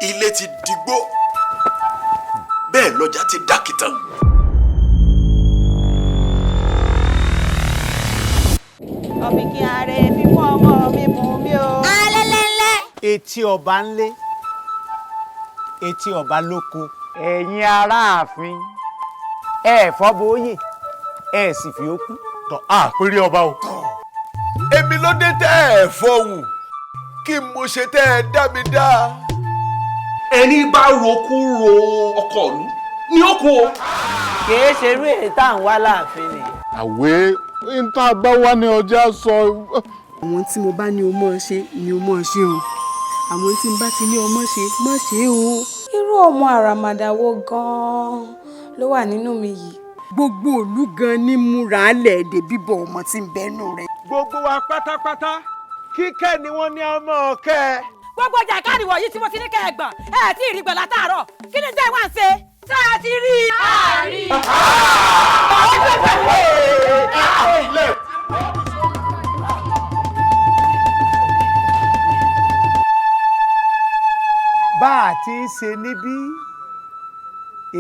Ilé ti dìgbò bẹ́ẹ̀ lọ́jà ti dàkìtàn. Ọ̀bìnkì ààrẹ fífún ọmọ mi mú mi o. Alẹ́lẹ́lẹ́. Etí ọba ńlé, etí ọba lóko. Ẹ̀yin aráàfin ẹ fọ́bọ̀ọ́yè ẹ sì fi ó kú. Tọ́ àpérí ọba o. Èmi ló dé tẹ́ ẹ̀ fọhùn kí mo ṣe tẹ́ ẹ dá mi dá. Ẹni bá roku ro ọkọ ìlú ni ó kú o. Kìí ṣerú èyí tá à ń wá láàfin ni. Àwé níta bá wá ní ọjà sọ. Àwọn tí mo bá ní o mọ̀ ṣe ni o mọ̀ ṣe o. Àwọn tí n bá ti ní ọmọ ṣe mọ̀ ṣe o. Irú ọmọ àràmàdà wo gan-an ló wà nínú mi yìí? Gbogbo ìlú gan ní múra lẹ̀ èdè bíbọ̀ ọmọ tí ń bẹ́nu rẹ̀. Gbogbo wa pátápátá kíkẹ́ ni wọ́n ní ọmọ ọ̀kẹ́. Gbogbo ọjà káàdì wọ̀nyí tí mo ti ní kẹ́ ẹ gbọ̀n ẹ tí ì rí gbọ̀n látàárọ̀ kí ni tẹ́ ẹ wá ń ṣe? Ṣé ẹ ti rí i? Àárí. Bá a ti ṣe níbí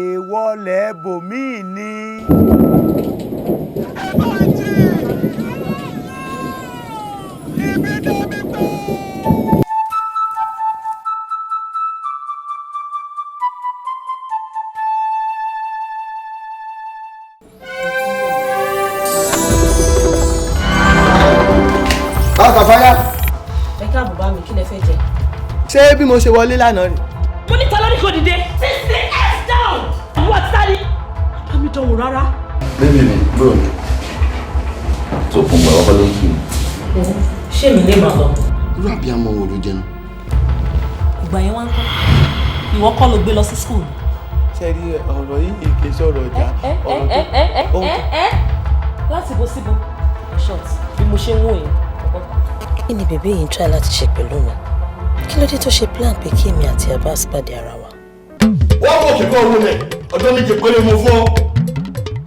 èèwọ̀ lẹ́bòmíì ni. Kàfáyà. Ẹ káàbọ̀ bá mi, kí lẹ fẹ́ jẹ? Ṣé bí mo ṣe wọlé lánàá rè? Mo ní tọ́lọ́rí kò dìde. Sit the ass down. Àwọn ti sáré. Bá mi dánwò rárá. Bébì mi, bro. Tó fún mi ọkọ ló kí. Ṣé mi lè máa lọ? Irú àbíamọ wo ló jẹun? Ìgbà yẹn wá ń kọ́. Ìwọ kọ́ ló gbé lọ sí school. Ṣé rí ọ̀rọ̀ yìí kì í sọ̀rọ̀ ọjà? Láti bo síbo. Short. Bí mo ṣe ń wò yẹn. Kí ni bèbè yìí ń try láti ṣe pẹ̀lú mi? Kí ló dé tó ṣe plan pé kí èmi àti Abbas pàdé ara wa? Wọ́n kò kíkọ́ owó rẹ̀ ọjọ́ méje péré mo fún ọ.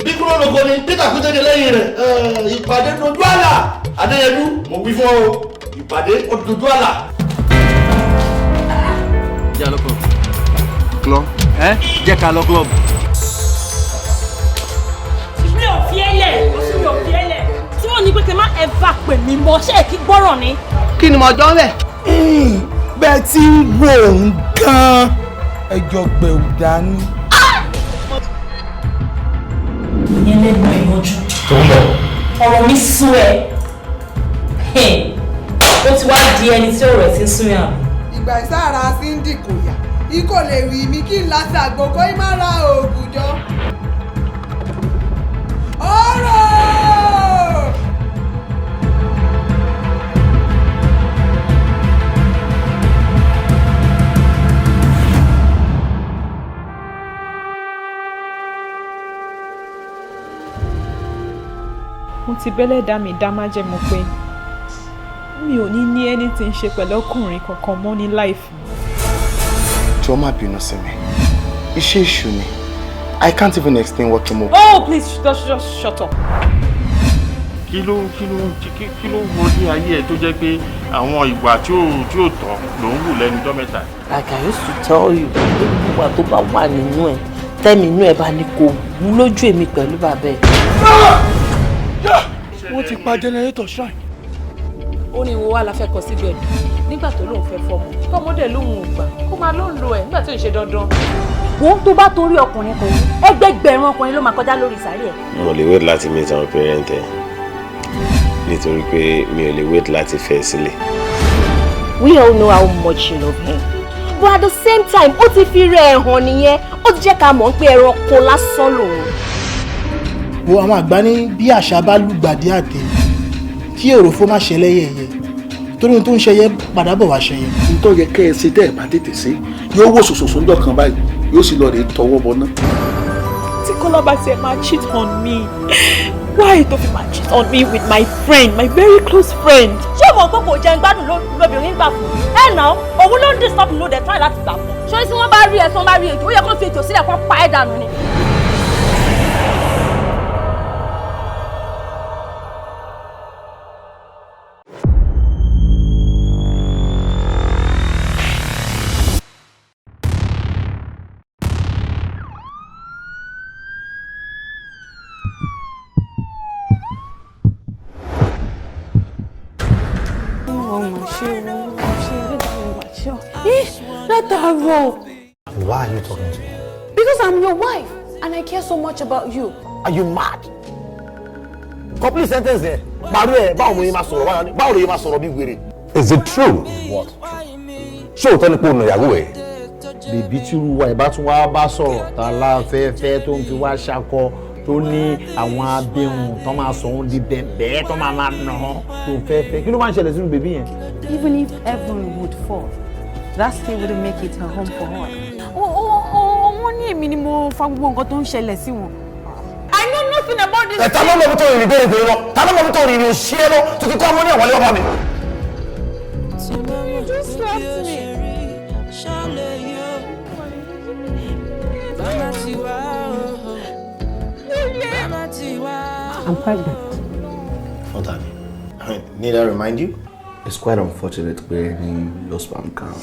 Bí kúrò lóko ni Peter kú tẹ́lẹ̀ lẹ́yìn rẹ̀ ìpàdé dojú àlà. Adéyẹdú mo wí fún ọ ìpàdé dojú àlà. Jẹ́ ká lọ club. Club? Jẹ́ ká lọ club. Mi ò fi ẹlẹ̀. Mi ò fi ẹlẹ̀. Tí wọ́n ní pé kí n má ẹ̀fà pè mí mọ́ ṣé kí gbọ́rọ̀ ni. Kí ni mo jọ ń bẹ̀? Bẹ́ẹ̀ tí ń wò ń gan ẹjọ́ gbẹ̀wò dání. Ìyẹn lẹ́nu ẹ̀ yanjú. Ọ̀rọ̀ mi sún ẹ. Ó ti wá di ẹni tí ọ̀rọ̀ ẹ̀ ti ń sún yà. Ìgbà ìsára sí ń dìkò yà. Ikọ̀ lè rí mi kí n láti àgbòkó ì má ra oògùn jọ. Ọ̀rọ̀! Mo ti bẹ́lẹ̀ dá mi dá májẹ̀mú pé mi ò ní ní anything ṣe pẹ̀lú ọkùnrin kankan mọ́ ní life mi. Jọ̀ọ́ má bínú sí mi. Iṣẹ́ èṣù ni. I can't even explain what came over. Oh, please just shut up. Kí ló wọlé ayé ẹ tó jẹ́ pé àwọn ìwà tí ò tọ́ ló ń wù lẹ́nu ọjọ́ mẹ́ta. Like I used to tell you, ìwà tó bá wà nínú ẹ̀ tẹ́mi inú ẹ̀ bá ní kò wú lójú èmi pẹ̀lú bàbá ẹ̀. Wọ́n ti pa generator shrine. Ó ní wo wá la fẹ́ kọ síbẹ̀ nígbà tó lóun fẹ́ fọmọ. Tọ́mọdé lóun ò gbà kó máa ló ń lo ẹ̀ nígbà tó ń ṣe dandan. Wọ́n tó bá torí ọkùnrin kan ẹgbẹgbẹ̀rún ọkùnrin ló máa kọjá lórí sàárè ẹ̀. Mo lè wait láti meet àwọn parent ẹ nítorí pé mi ò lè wait láti fẹ́ sílẹ̀. We all know how much you love him. But at the same time, ó ti fi rẹ̀ hàn nìyẹn. Ó ti jẹ́ ká mọ̀ pé ẹranko lásán lòun. Wo àwọn àgbà ní bí àṣà bá lùgbàdì àtẹ kí òròfó má ṣẹlẹ̀ yẹ̀yẹ́ torí ohun tó ń ṣẹyẹ padà bọ̀ wá ṣẹyẹ. Nítorí yẹ kẹ́ ẹ ṣe tẹ́ ẹ bá tètè ṣe yóò wò ṣòṣòṣò ńjọ́ kan báyìí yóò sì lọ rè tọwọ́ bọ náà. Tí Kọ́lá bá tiẹ̀ máa cheat on me Why tó fi máa cheat on me with my friend, my very close friend? Ṣé o mọ̀ pé kò jẹun gbádùn lóbìnrin gbà fún? Ẹ nà òun ló ń disturb ló dẹ̀ try láti gbà fún. Ṣé tí wọ́n bá rí ẹ tí wọ́n bá rí èjò ó yẹ kó fi èjò sílẹ̀ kó pa ẹ̀ dànù ni. Why are you talking to me? Because I'm your wife and I care so much about you. Are you mad? Complete sentence there. Báwo ni ma sọ̀rọ̀ bí wèrè? Is it true? What? Ṣé òótọ́ ni pé o nà ìyàwó ẹ̀? Bèbí tí irú wa ìbá tún wá bá sọ̀rọ̀ tá láfẹ́fẹ́ tó ń fi wá ṣakọ tó ní àwọn abẹ́hùn tó máa sọ òun di bẹ̀bẹ̀ tó máa nà án tó fẹ́fẹ́. Kí ló máa ń ṣẹlẹ̀ sínú bèbí yẹn? Even if heaven would fall, that still wouldn't make it a home for her. Wọ́n ní èmi ni mo fa gbogbo nǹkan tó ń ṣẹlẹ̀ sí wọn. I know nothing about this. Ta ló mọ̀ bí tó rìn bẹ́ẹ̀ bẹ́ẹ̀ lọ? Ta ló mọ̀ bí tó rìn òṣìṣẹ́ lọ tó ti kọ́ ọmọ ní àwọn ilé ọba mi? You just slapped me. I'm pregnant. Oh, darling. Need I remind you? It's quite unfortunate where you lost sperm count.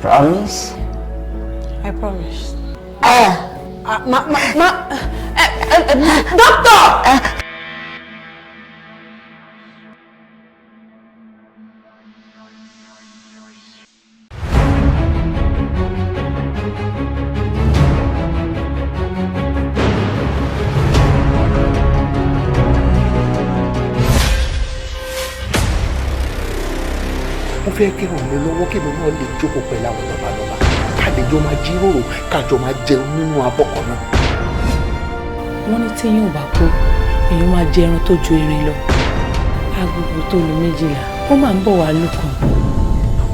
Promise? I promise. Doctor! Mo fẹ́ kí ràn mí lọ́wọ́ kí mi náà lè jókòó pẹ̀lú àwọn lọ́balọ́ba káàdéjọ́ máa jíròrò káàjọ máa jẹun nínú abọ́ kan náà. Wọ́n ní téèyàn ò bá kú èèyàn máa jẹ ẹran tó ju erin lọ. Agogo tó lu 12 ó máa ń bọ̀ wá lùkàn.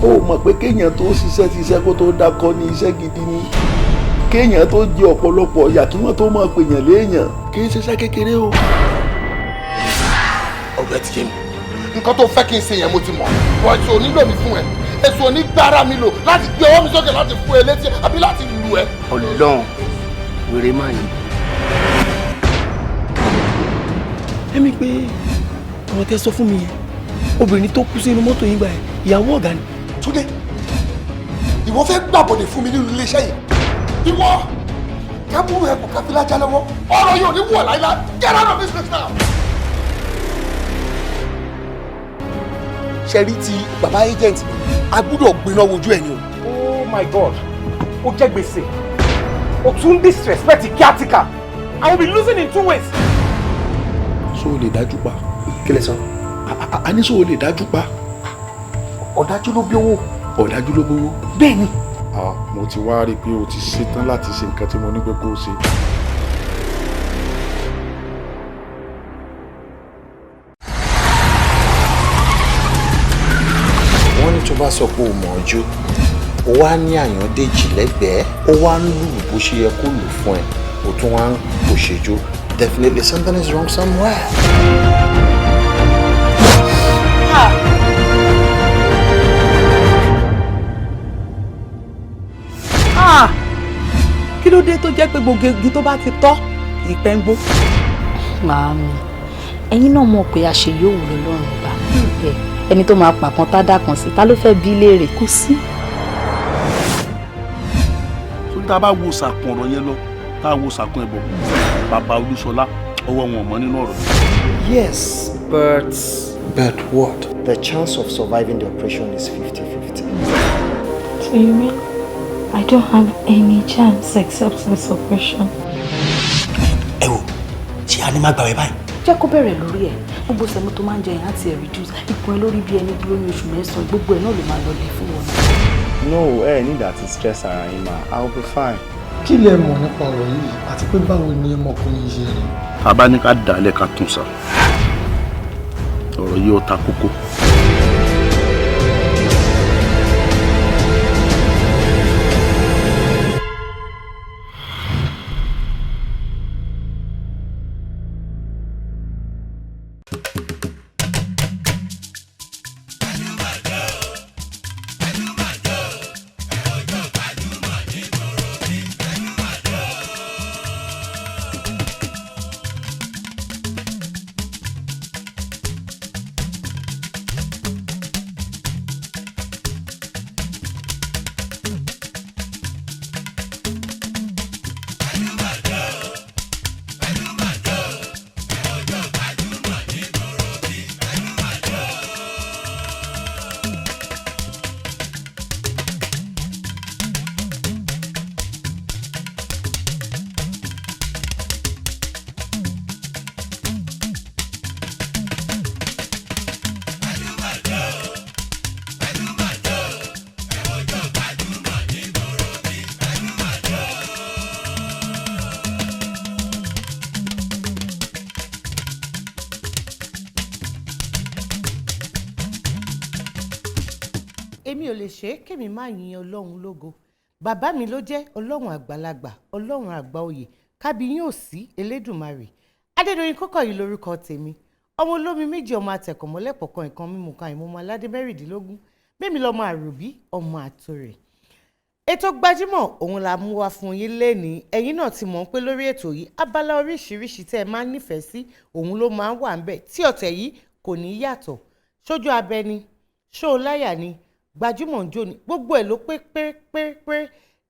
Ó mọ̀ pé kéèyàn tó ṣiṣẹ́ kó tó dákọ́ ní iṣẹ́ gidi ni. Kéèyàn tó jẹ ọ̀pọ̀lọpọ̀ ọ̀yà kí wọ́n tó máa pèèyàn léèyàn kì í ṣiṣẹ́ kékeré o. Ọ̀gbẹ́ ti yé mi. Nǹkan tó fẹ́ kí n ṣe yẹn mo ti mọ̀. Wọ́n èso onílò mi fún ẹ. Èso onígbára mi lò láti gbé ọwọ́ mi sókè láti fún ẹ létí àbí láti lù ẹ. Ọlọ́run wèrè máa yìí. Ẹ̀mí pé ọ̀rọ̀ tẹ́ sọ fún mi yẹn obìnrin tó kú sínú mọ́tò yín gbà ẹ̀ ìyàwó ọ̀gá ni. Túndé, ìwọ fẹ́ gbàbọ̀dẹ̀ fún mi nínú iléeṣẹ́ yìí. Ìwọ kábúrú ẹ kò káfílá já lọ́wọ́. Ọ̀rọ̀ yóò ní wọ̀ láíláí. Get out of this place now. Ṣẹ́rí ti bàbá agent a gbúdọ̀ gbiná wojú ẹ̀ ni o. Oh my God, ó jẹ́ gbèsè. O tún disrespect kíátíkà. I will be losing in 2 ways. So o lè dájú pa. Kí lẹ sọ? A ní so o lè dájú pa. Ọ̀dájú ló bí owó. Ọ̀dájú ló gbowó. Bẹ́ẹ̀ni. Mo ti wá rí i pé o ti ṣetán láti ṣe nǹkan tí mo ní pé kó o ṣe. Wọ́n ní tó bá sọ pé o mọ̀ ọjọ́ o wá ní Àyàndéjì lẹ́gbẹ̀ẹ́ ó wá ń lù bó ṣe yẹ kó lù fún ẹ o tún wá ń kò ṣèjó definitely something is wrong somewhere. Kí ló dé tó jẹ́ pé gbogbo igi tó bá ti tọ́ ìpẹ́ ń gbó? Màámi, ẹ̀yin náà mọ̀ pé àṣeyọ̀wò lọ́lọ́run gbà. Ẹni tó máa pàkan tá dà kan sí ta ló fẹ́ bí léèrè? Kò sí. Tó tá a bá wo sàkún ọ̀rọ̀ yẹn lọ tá a wo sàkún ẹ̀bọ̀ bàbá Olúṣọlá ọwọ́ wọn mọ́ nínú ọ̀rọ̀. Yes, but what? The chance of surviving the operation is 50-50. So you mean I don't have any chance except this operation? Ẹ wò, ṣé a ní má gbàwẹ̀ báyìí? Jẹ́ kó bẹ̀rẹ̀ lórí ẹ̀. Gbogbo sẹ́mu tó máa ń jẹ yẹn àti ẹ̀ reduce. Ipò ẹ lórí bí ẹni dúró ní oṣù mẹ́sàn-án gbogbo ẹ̀ náà ló máa lọlẹ̀ fún wọn. No, need that stress ara yín ma. I'll be fine. Kí lẹ mọ̀ nípa ọ̀rọ̀ yìí àti pé báwo ni ọmọkùnrin yìí ṣe rí? Tá a bá ní ká dàálẹ̀ ká tún sá. Ọ̀rọ̀ yìí ó ta kókó. ò lè ṣe é kémi má yin ọlọ́run lógo bàbá mi ló jẹ́ ọlọ́run àgbàlagbà ọlọ́run àgbà oyè kábíyín òsì elédùnmarè Adédoyin Kúkọ̀yí lórúkọ tèmi ọmọ olómi méjì ọmọ àtẹ̀kọ̀mọ́lẹ́pọ̀ kan nǹkan mímu kan ìmọ̀ọ́mọ aládé mẹ́rìndínlógún bẹ́ẹ̀mi lọ́mọ àròbí ọmọ àtòrè ètò Gbajúmọ̀ òun la mú wá fún yín lénìí ẹ̀yin náà ti mọ̀ pé lórí ètò yìí abala oríṣiríṣi tẹ́ ẹ máa ń nífẹ̀ẹ́ sí òun ló máa ń wà ń bẹ̀ tí ọ̀tẹ̀ yìí kò ní yàtọ̀ sójú abẹ ni ṣó láyà ni Gbajúmọ̀ ń jó ni gbogbo ẹ̀ ló pé pé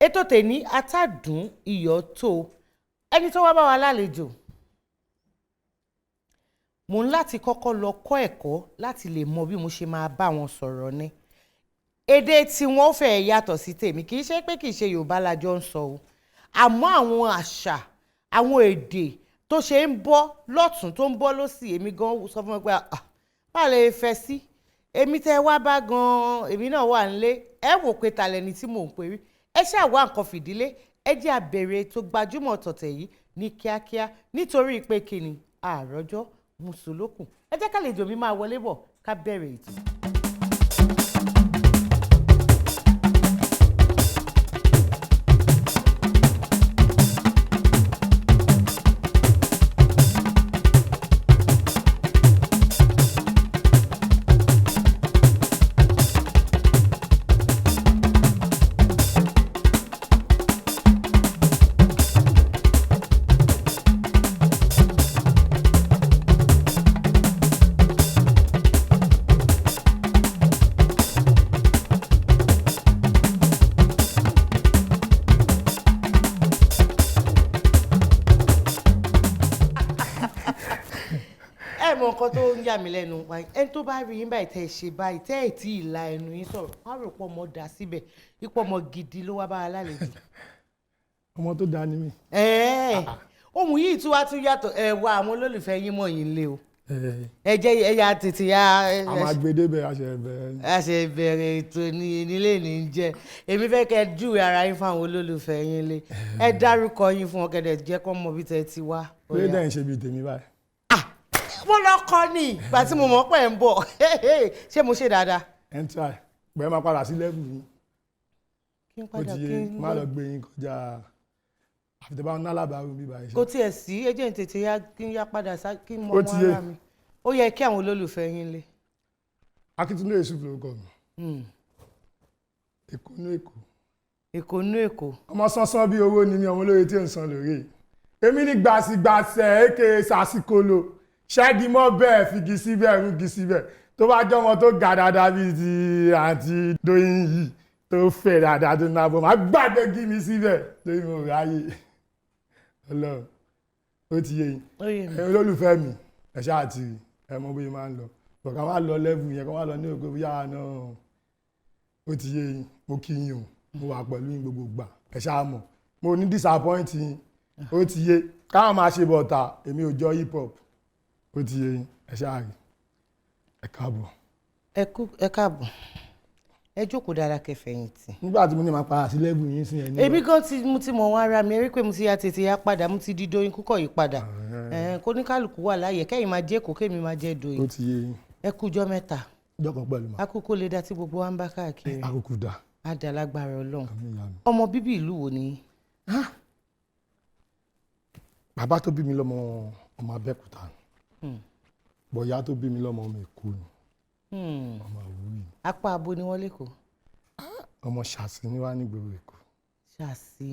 ètò tèmi atádùn iyọ̀ tó ẹni tó wá bá wa lálejò mo ń láti kọ́kọ́ lọ kọ́ ẹ̀kọ́ láti lè mọ bí mo ṣe máa bá wọn sọ̀rọ̀ ni èdè tí wọ́n fẹ́ yàtọ̀ sí tèmi kì í ṣe pé kì í ṣe Yorùbá lájọ ń sọ o àmọ́ àwọn àṣà àwọn èdè tó ṣe ń bọ́ lọ́tún tó ń bọ́ lósì èmi gan sọ fún mi pé báà lè fẹ́ sí èmi tẹ́ wá bá gan èmi náà wà nílé ẹ wò pé talẹ́ni tí mò ń pè rí ẹ ṣáà wá nǹkan fìdílé ẹ jẹ́ àbẹ̀rẹ̀ tó Gbajúmọ̀ tọ̀tẹ̀ yìí ní kíákíá nítorí pé kíni àròjọ́ mùsùlùkùn ẹ jẹ́ ká lè jò mí máa wọlé bọ̀ ká bẹ̀rẹ̀ ètò. nǹkan tó ń yà mí lẹ́nu pa ẹni tó bá rí yín báyìí tẹ́ ẹ ṣe báyìí tẹ́ ẹ tí ì la ẹnu yín sọ̀rọ̀ wọ́n á rò pọ̀ ọmọ dà síbẹ̀ ipò ọmọ gidi ló wá bá wa lálejò. ọmọ tó dáa ni mí. ohun yìí tí wàá tún yàtọ̀ ẹ wá àwọn olólùfẹ́ yín mọ̀ yín lé o ẹ jẹ́ ẹ̀yà tètè ya. a máa gbé débẹ̀ a ṣe bẹ̀rẹ̀ ètò nílé ní jẹ́ èmi fẹ́ kẹ́ júwe ara yín fún àwọn olólùfẹ́ yín lé ẹ dárúkọ yín fún wọn kẹ́dẹ̀ jẹ́ kó mọ bí tẹ́ ti wá. pé dẹ́yìn ṣe bíi tèmi báyìí. mo lọ kọ́ ni ìgbà tí mo mọ̀ pé ń bọ̀ ṣé mo ṣe dáadáa. ẹ ń try bẹ́ẹ̀ máa padà sí lẹ́bù yín kí n padà kí n má lọ gbé yín kọjá àfitẹ́bá ń nálábàárù bí báyìí. kò tiẹ̀ sí ẹjẹ́ ń tètè yá kí n yá padà kí n mọ wọn ara mi ó yẹ kí àwọn olólùfẹ́ yín lé. Akíntúndé Yusuf lórúkọ mi Èkó nú Èkó. Èkó nú Èkó. ọmọ sánsán bíi owó ni mi ọmọ olóye tí ò ń san lórí èmi ní gbàsígbàsẹ̀ èké sàsìkòlò ṣẹ́gi mọ́ bẹ́ẹ̀ figi síbẹ̀ rúgi síbẹ̀ tó bá jọ́ wọn tó ga dáadáa bíi ti àǹtí Dóyin yìí tó fẹ̀ dáadáa tó náà bọ̀ máa gbàgbé gí mi síbẹ̀ lórí mo ráyè Ọlọ́run ó ti yé yín ẹ̀yin olólùfẹ́ mi ẹ̀ ṣáà ti rí ẹ mọ bóyá máa ń lọ bọ̀ká máa lọ lẹ́bù yẹn kó máa lọ ní ògo bóyá náà ó ti yé yín mo kí yín o mo wà pẹ̀lú yín gbogbo gbà ẹ̀ ṣáà mọ̀ mo ní disappoint yín ó ti yé káwọn máa ṣe bọ̀tà èmi ò jọ hip hop ó ti yé yín ẹ ṣáà rí ẹ káàbọ̀. ẹ káàbọ̀ ẹ jókòó dára kẹfẹ̀yìntì. nígbà tí mo ní máa padà sí lẹ́bù yín sí ẹni. èmi gan mo ti mọ̀ wọn ara mi rí pé mo ti ya tètè ya padà mo ti di Dóyin Kúkọ̀yí padà kó ní kálukú wà láàyè kẹ́yìn máa jẹ́ Èkó kémi máa jẹ́ Dóyin. ó ti yé yín. ẹ kújọ́ mẹ́ta. jọ́kọ̀ pẹ̀lú ma. akókó lè dá tí gbogbo wa ń bá káàkiri. akókó dá. á dá lágbára Ọlọ́run. ọmọ bíbí ìlú wo ni. bàbá tó bí mi lọ́mọ ọmọ Abẹ́òkúta bọ̀yá tó bí mi lọ́mọ ọmọ Èkó ni ọmọ Àwórì. apá abo ni wọ́n lẹ́kọ̀ọ́. ọmọ Ṣàṣì ni wá nígboro Èkó. Ṣàṣì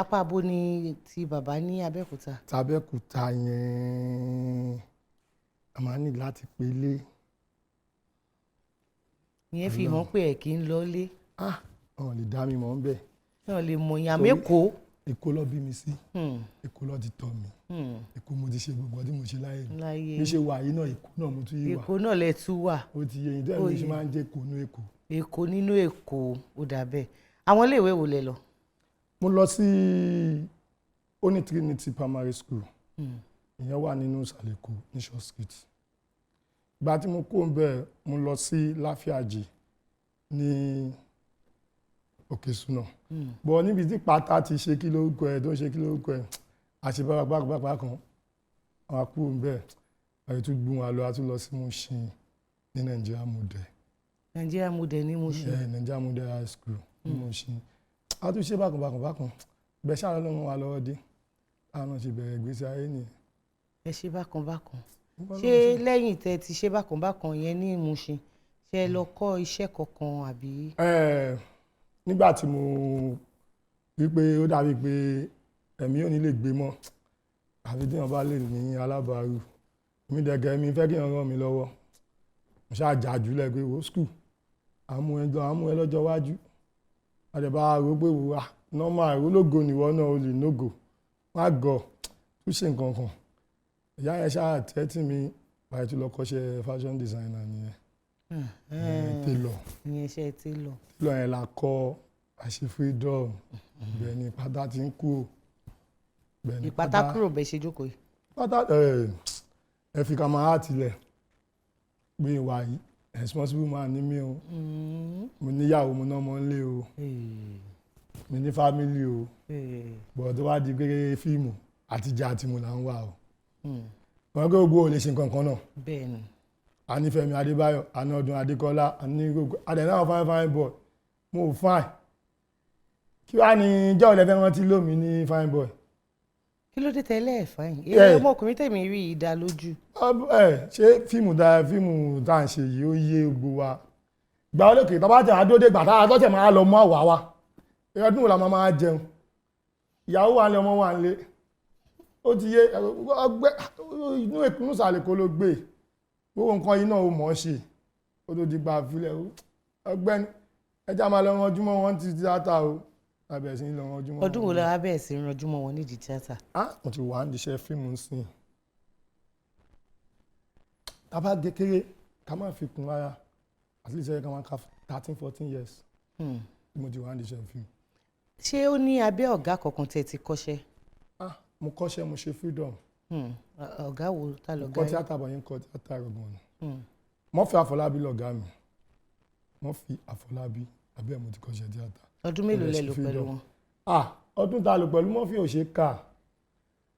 apá abo ni ti bàbá ní Abẹ́òkúta. tàbẹ́òkúta yẹn a máa ní láti pélé. ìyẹn fi hàn pé ẹ kì í lọ lé. wọn lè dá mi mọ̀ ń bẹ̀. wọn lè mọ̀ yàn mẹ́kọ̀ọ́. Èkó ló bí mi sí Èkó ló ti tọ́ mi Èkó mo ti ṣe gbogbo ọdún mo ṣe láyé mi bí ṣe wà yìí náà Èkó náà mo tún yé wà. Èkó náà lẹ tún wà. ó ti yé yín dẹ́rẹ́ mi ṣe máa ń jẹ́ Èkó nínú Èkó. Èkó nínú Èkó ó dà bẹ́ẹ̀ àwọn iléèwé wo lẹ lọ. mo lọ sí Oni Trinity Primary School ìyẹn wà nínú ìsàlẹ̀ Èkó ní Short Street. ìgbà tí mo kó ń bẹ̀ mo lọ sí Láfíàjì ní Òkèsúnà bọ̀ níbi tí pátá ti ṣe kí lórúkọ ẹ̀ tó ń ṣe kí lórúkọ ẹ̀ àṣebáragbára kan àwọn akúrò ń bẹ̀ àyè tún gbún wa lọ a tún lọ sí Mushin ní Nàìjíríà Model Nigeria model ní Mushin. Nigeria model high school ní Mushin. A tún ṣe bákan bẹ́ẹ̀ ṣáà lọ́wọ́ wa lọ́wọ́ dé àwọn ti bẹ̀rẹ̀ ìgbésí ayé nìyẹn. Ẹ ṣe bákan ṣé lẹ́yìn tẹ́ ti ṣe bákan yẹn ní Mushin ṣe lọ kọ́ iṣẹ́ kankan àbí. Nígbà tí mo rí pé ó dàbí pé ẹ̀mí ò ní lè gbé mọ́ àfi tí wọ́n bá lè ní alábàárù mi dẹ̀gẹ̀ mi fẹ́ kí wọ́n ràn mí lọ́wọ́ mo ṣáà jà jùlẹ̀ pé wo skul àmú ẹ lọ́jọ́ iwájú àdẹ̀bá rò pé wò wá normal ológo nìwọ náà o lè nógo má gọ̀ tó ṣe nǹkan kan ìyá yẹn ṣáà tẹ́tí mi báyìí tó lọ kọ́ṣẹ́ fashion designer nìyẹn tailor ìyẹn ṣe tailor yẹn la kọ́ àṣẹ freedom bẹ́ẹ̀ ni pátá ti ń kú o. Ìpátá kúrò bẹ́ẹ̀ ṣe jókòó yìí. Pátá ẹ fi ká máa tilẹ̀ pé ìwà yìí responsible man ní mí o mo níyàwó mo náà mọ́ ń lé o mi ní family o bọ̀ tó wá di pé fíìmù àtijọ́ àti mo là ń wà o wọ́n gbé gbogbo ò lè ṣe nǹkan kan náà. Bẹ́ẹ̀ni. a ní Fẹ́mi Adébáyọ̀ a ní Ọdún Adékọ́lá a ní gbogbo adẹ̀náwó fine boy mo ò fine kí wàá ní ìjọ́ ìlẹ́fẹ́ wọn ti lómi ní fine boy. Kí ló dé tẹ́lẹ̀ ẹ̀ fáyìn èyí ọmọkùnrin tèmi rí i dá lójú. Ṣé fíìmù tá à ń ṣe yìí ó yé gbogbo wa gba olókè tó bá jẹ́ àdóde gbà tá a tọ́jẹ̀ máa lọ mọ́ àwa wa ọdún wo la máa jẹun ìyàwó wa ń lé ọmọ wa ń lé ó ti yé ọgbẹ́ inú ìkúnnù sàlẹ̀ kó ló gbé gbogbo nǹkan yìí náà ó mọ̀ ọ́ ṣe ó tó di gba àfilẹ̀ ọgbẹ́ni ẹja máa lọ ranjú mọ́ wọn ti tíátà o abẹ́ sí ń lọ ranjú mọ́ wọn. Ọdún wo la abẹ́ sí ń ranjú mọ́ wọn nídìí tíátà. Mo ti wà ní iṣẹ́ fíìmù ń sìn tábà kékeré ká má fi kún rárá at least ká máa ka 13-14 years mo ti wà ní iṣẹ́ fíìmù. Ṣé ó ní abẹ́ ọ̀gá kankan tẹ́ ti kọ́ṣẹ́? Mo kọ́ṣẹ́ mo ṣe freedom. Ọ̀gá wo ta lọ̀gá yìí? Kọ́ tíátà bọ̀ yín kọ́ tíátà gbọ̀ngàn ni. Murphy Àfọlábí lọ̀gá mi Murphy Àfọlábí abẹ́ mo ti kọ́ṣẹ́ tíátà. Ọdún mélòó lẹ lò pẹ̀lú wọn? Ọdún tá a lò pẹ̀lú Murphy ò ṣe é kà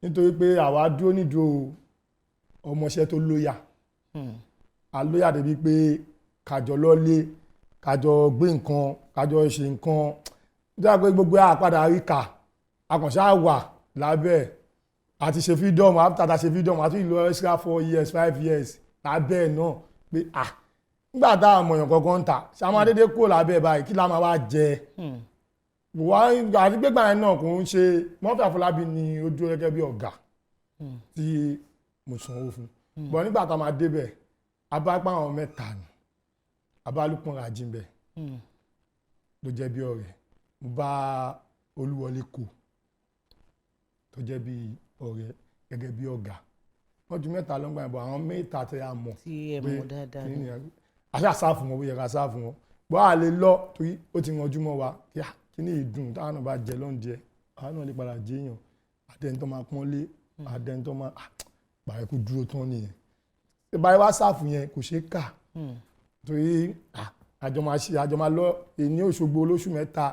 nítorí pé àwa dúró nídúró ọmọọṣẹ́ tó lóyà alóyà débi pé kájọ lọ́lé kájọ gbé nǹkan kájọ ṣe nǹkan nítorí pé gbogbo àpadà rí kà akànṣá wà lábẹ́ àti ṣe freedom after ta ṣe freedom àti ìlú extra 4 years 5 years lábẹ́ náà pé nígbà tá a mọ̀yàn kankan ń ta ṣàmọ́ adédé kúrò lábẹ́ báyìí kí la máa wá jẹ àti gbégbá yẹn náà kò ń ṣe Murphy Àfọlábí ni ó dúró gẹ́gẹ́ bí ọ̀gá tí mo sanwó fún bọ̀ nígbà tá a máa débẹ̀ abápá àwọn mẹ́ta ni abálùpọ̀n rajínbẹ̀ ló jẹ́ bí ọ̀rẹ́ mo bá Olúwọlé kò tó jẹ́ bí ọ̀rẹ́ gẹ́gẹ́ bí ọ̀gá wọ́n ju mẹ́ta lọ́gbà yẹn bọ̀ àwọn mẹ́ta tẹ́ a mọ̀ pé àṣà sáà fún wọn bó yẹ ká sáà fún wọn bọ́ a lè lọ torí ó ti ranjú mọ́ wa kí ní ìdùn táwọn náà bá jẹ lọ́njẹ àwọn náà lè padà jẹyàn àtẹnitọ́ máa pọ́n lé àtẹnitọ́ máa bàrẹ̀ kó dúró tán nìyẹn báyìí wá sáà fún yẹn kò ṣeé kà torí àjọ máa lọ èní Òṣogbo olóṣù mẹ́ta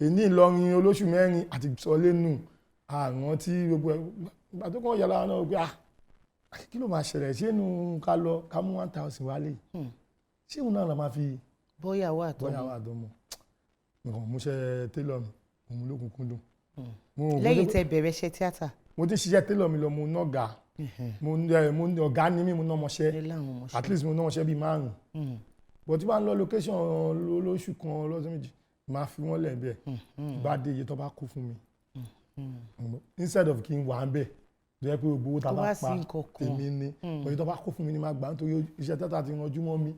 èní Ìlọrin olóṣù mẹ́rin àti sọlénù àrùn tí gbogbo ìgbà tó kàn yàrá náà pé kí ló máa ṣẹlẹ̀ ṣé inú ká lọ ká mú 1000 wálé ṣé òun náà la máa fi bóyàwó àtọmọ nǹkan múṣẹ́ télọ̀ mi òun ló kúnkún dùn. Lẹ́yìn tẹ́ bẹ̀rẹ̀ iṣẹ́ tíátà. Mo ti ṣiṣẹ́ télọ̀ mi lọ mo nọ́gà mo ọ̀gá ní mí mo ná ọmọṣẹ́ at least mo ná ọmọṣẹ́ bíi 5 but tí bá ń lọ location lóṣù kan lọ́sẹ̀ méjì máa fi wọ́n lẹ̀ bẹ́ẹ̀ bá dé iye tó bá kó fún mi instead of kí n wà ń bẹ̀ tó yẹ pé gbogbo owó tá a bá pa tèmi ni iye tó bá kó fún mi ni máa gbà nítorí iṣẹ́ tẹ́tà ti ranjú mọ́ mi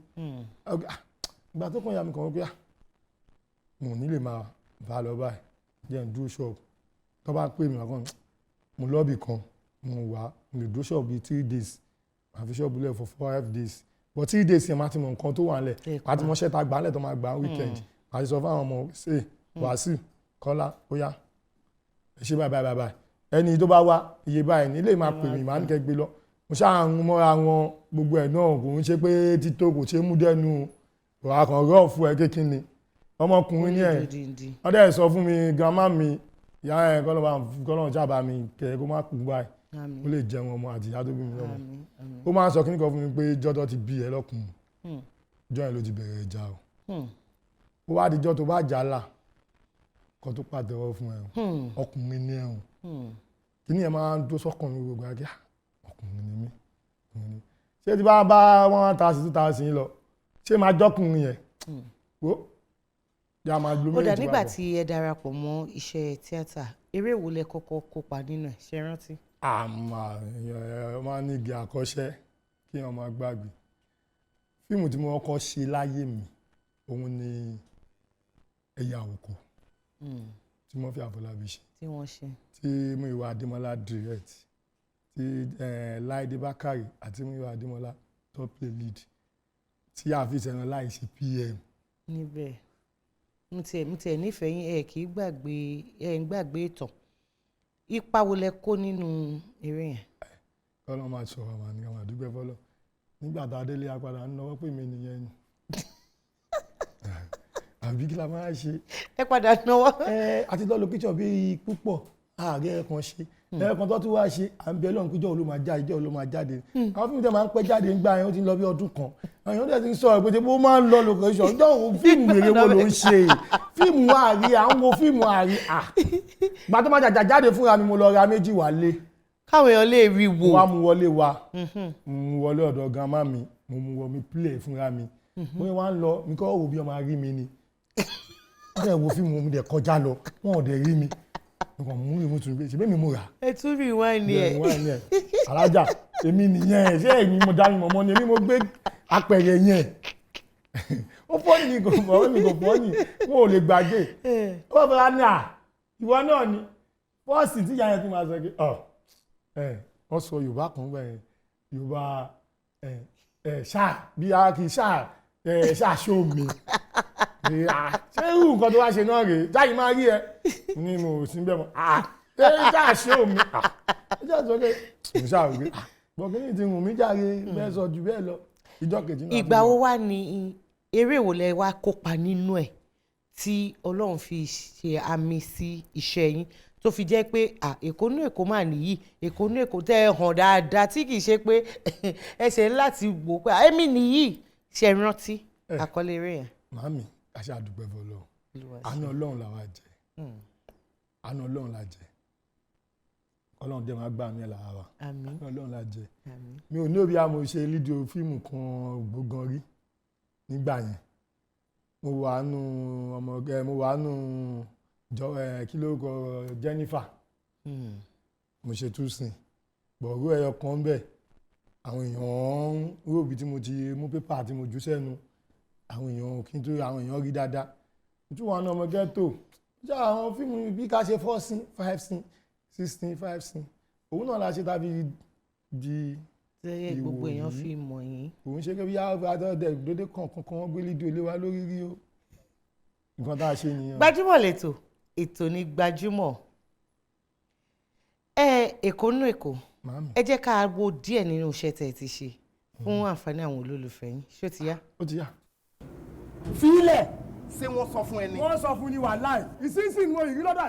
ìgbà tó kàn yà mí kàn wọ́n pé mo ní lè máa bá a lọ báyìí jẹ́ n dúró ṣọ́ọ̀bù tó bá pè mí àkàn mo lọ́ọ̀bì kan mo wà mo lè dúró ṣọ́ọ̀bù bíi 3 days màá fi ṣọ́ọ̀bù lẹ̀ for 5 days but 3 days yẹn máa ti mọ nǹkan tó wà ń lẹ̀ máa ti mọ ṣẹ́ta gbà ń lẹ̀ tó máa gbà weekend máa ti sọ fún àwọn ọmọ ṣe Wàsíù Kọ́lá óyá ẹ ṣe báyìí ẹni tó bá wá iye báyìí nílé máa pè mí máa ń kẹ́ gbé lọ mo ṣáàrùn mọ́ra wọn gbogbo ẹ̀ náà kò ń ṣe pé títò kò ṣe mú dẹ́nu ọ̀rọ̀ kan rọ́ọ̀fù ẹ̀ kékinni ọmọkùnrin ní ẹ̀ wọ́n dẹ̀ sọ fún mi grandma mi ìyá ẹ̀ kọ́lọ́n jábà mi kẹ́ kó má kú báyìí ó lè jẹun ọmọ àti ìyá tó bí mi lọ́mọ ó máa ń sọ kíníkan fún mi pé jọ́dọ̀ ti bí ẹ lọ́kùnrin jọ́ ẹ̀ ló ti bẹ̀rẹ̀ ìjà o. ó wá dijọ́ tó bá jàlá kan tó pàtẹ́wọ́ fún ẹ ọkùnrin ní ẹ̀hún kí ni ẹ máa ń dó sọ́kàn mi gbogbo àgẹ́ ọkùnrin ni mí ṣé tí bá wọn ta sí 2000 lọ ṣé máa jọ́kùnrin yẹn wo yà máa gbómi. ó dà nígbà tí ẹ darapọ̀ mọ́ iṣẹ́ tíátà eré wo lẹ kọ́kọ́ kópa nínú ẹ̀ ṣe rántí. àmọ́ máa ní igi àkọ́ṣẹ́ kí wọ́n máa gbàgbé fíìmù tí mo kọ́kọ́ ṣe láyé mi òun ni ẹ̀yà òkú tí wọ́n fi Àfọlábí ṣe tí wọ́n ṣe tí Múyìwá Adémọ́lá direct tí Láìdé Bákàrè àti Múyìwá Adémọ́lá tó play lead tí àfihàn ẹ̀rọ láì ṣe PM. níbẹ̀ mo tiẹ̀ nífẹ̀ẹ́ yín ẹ̀ kì í gbàgbé ẹ̀ ń gbàgbé ìtàn ipa wo lẹ kó nínú eré yẹn. kọ́lọ́ máa sọ̀rọ̀ àwọn àníkàn máa dúpẹ́ fọ́lọ́ nígbà tá a délé apàdà ń náwó pè mí nìyẹn ni àbí kí la máa ṣe. ẹ padà náwó. àti lọ́ọ́ lókìtọ̀ bíi púpọ̀ ààrẹ kan ṣe ẹ̀ẹ̀kan tó tún wá ṣe à ń bẹ lọ́run kíjọ́ ló máa jáde ìjọ́ ló máa jáde àwọn fíìmù tẹ̀ máa ń pẹ́ jáde ńgbà yẹn ó ti ń lọ bí ọdún kan àwọn èèyàn dẹ̀ ti ń sọ̀rọ̀ pé bó máa ń lọ location ọjọ́ fíìmù rere wo ló ń ṣe fíìmù àárí à ń wo fíìmù àárí à gbà tó máa jàjà jáde fúnra mi mo lọ ra méjì wálé káwọn èèyàn lè rí wo wá mú wọlé wa mú wọlé ọ̀dọ̀ grandma mi mo mú wọ mi play fúnra mi bóyá wá ń lọ mi kọ́ wò bí ọmọ rí mi ni bẹ́ẹ̀ wo fíìmù mi dẹ̀ kọjá lọ wọn ò dẹ̀ rí mi nǹkan mú ìmú tún ṣe bẹ́ẹ̀ mi mú ra. ẹ tún rí wá ní ẹ. alájà èmi nìyẹn ṣé èmi mo dá mi mọ̀mọ́ ni èmi mo gbé apẹ̀rẹ̀ yẹn ó fọ́ ní kò fọ́ ní kò fọ́ ní wọn ò lè gbàgbé ó bá fẹ́ ní à ìwọ náà ni fọ́ọ̀sì tí ìyá yẹn tún máa sọ pé wọ́n sọ Yorùbá kan bẹ́ẹ̀ Yorùbá ṣáà bí a kì í ṣáà ṣó mi ṣé irú nǹkan tó wá ṣe náà rèé jáì máa rí ẹ ní mo sí bẹ́ẹ̀ mọ́ ṣáà ṣó mi ṣé àti pé mo ṣáà rí bọ́kínì ti rùn mí jáde bẹ́ẹ̀ sọ jù bẹ́ẹ̀ lọ ìjọ kejì náà. ìgbà wo wá ni eré wo lẹ wá kópa nínú ẹ̀ tí Ọlọ́run fi ṣe àmì sí iṣẹ́ yín tó fi jẹ́ pé èkónú èkó máa nìyí èkónú èkó tẹ́ ẹ hàn dáadáa tí kì í ṣe pé ẹsẹ̀ láti wò pé èmi nìyí ṣe rántí àkọlé eré yẹn. màámi àṣà àdúgbò ẹ̀fọ́ lọ àánú Ọlọ́run làwa jẹ àánú Ọlọ́run la jẹ Ọlọ́run dẹ̀ máa gbà mí ẹ̀ lára wa àánú Ọlọ́run la jẹ mi ò ní òbí àmọ́ ṣe lídìí fíìmù kan gbógan rí nígbà yẹn mo wà nù ọmọ mo wà nù kí ló kọ Jennifer mo ṣe tún sìn bọ̀rú ẹyọ kan bẹ́ẹ̀ àwọn èèyàn ń ròbí tí mo ti mú pépà tí mo jù sẹ́nu àwọn èèyàn kí n tó àwọn èèyàn rí dáadáa tún wọn náà ọmọ ghetto jẹ́ àwọn fíìmù bí ká ṣe 4 scene 5 scene 6 scene 5 scene òun náà la ṣe tàbí di tẹ́yẹ gbogbo èèyàn fi mọ̀ yín. òun ṣe kébí adọ́dẹ dédé kankan wọ́n gbé lídìí olé wa lórí rí o nǹkan tá a ṣe nìyẹn. Gbajúmọ̀ lẹ́tọ̀ ètò ní Gbajúmọ̀ èkó nínú èkó ẹ jẹ́ ká wo díẹ̀ nínú iṣẹ́ tẹ̀ ti ṣe fún àǹfààní àwọn olólùfẹ́ yín ṣé ó ti yá. ó ti yá. fílẹ̀ ṣé wọ́n sọ fún ẹni. wọ́n sọ fún ni wàláì ìsinsìnyí mo ìrí lọ́dọ̀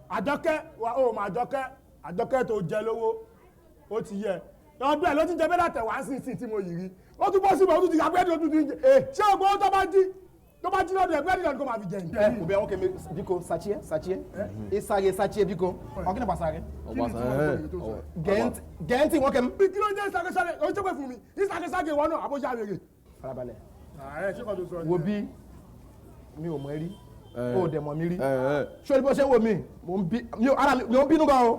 àjọkẹ́ ó mà àjọkẹ́ tó jẹ lówó ó ti yẹ ọdún ẹ̀ ló ti jẹ bẹ́ẹ̀ tẹ̀ wá sí tí mo yìí ó tún bọ́ sí ibẹ̀ ó tún ti gbàgbé tó tún ti jẹ ṣé ògbó tó bá jí lọ́dọ̀ ẹgbẹ́ nìkan kó máa fi jẹ ní. ẹ kò bẹ wọn kẹmẹ biko sachie isage biko ọkì náà pàṣẹ rẹ. gẹ̀ẹ́ntì wọn kẹmẹ. kí ló ń jẹ́ ìsàkẹ́sàkẹ́ o jẹ́ pé fún mi ìsàkẹ́sàkẹ́ wọn náà àbójà rere. farabalẹ̀ wo bí mi ò mọ ẹ rí o dẹ̀ mọ̀ mi rí ṣé bó ṣe ń wo mi mo ń bínú gan o.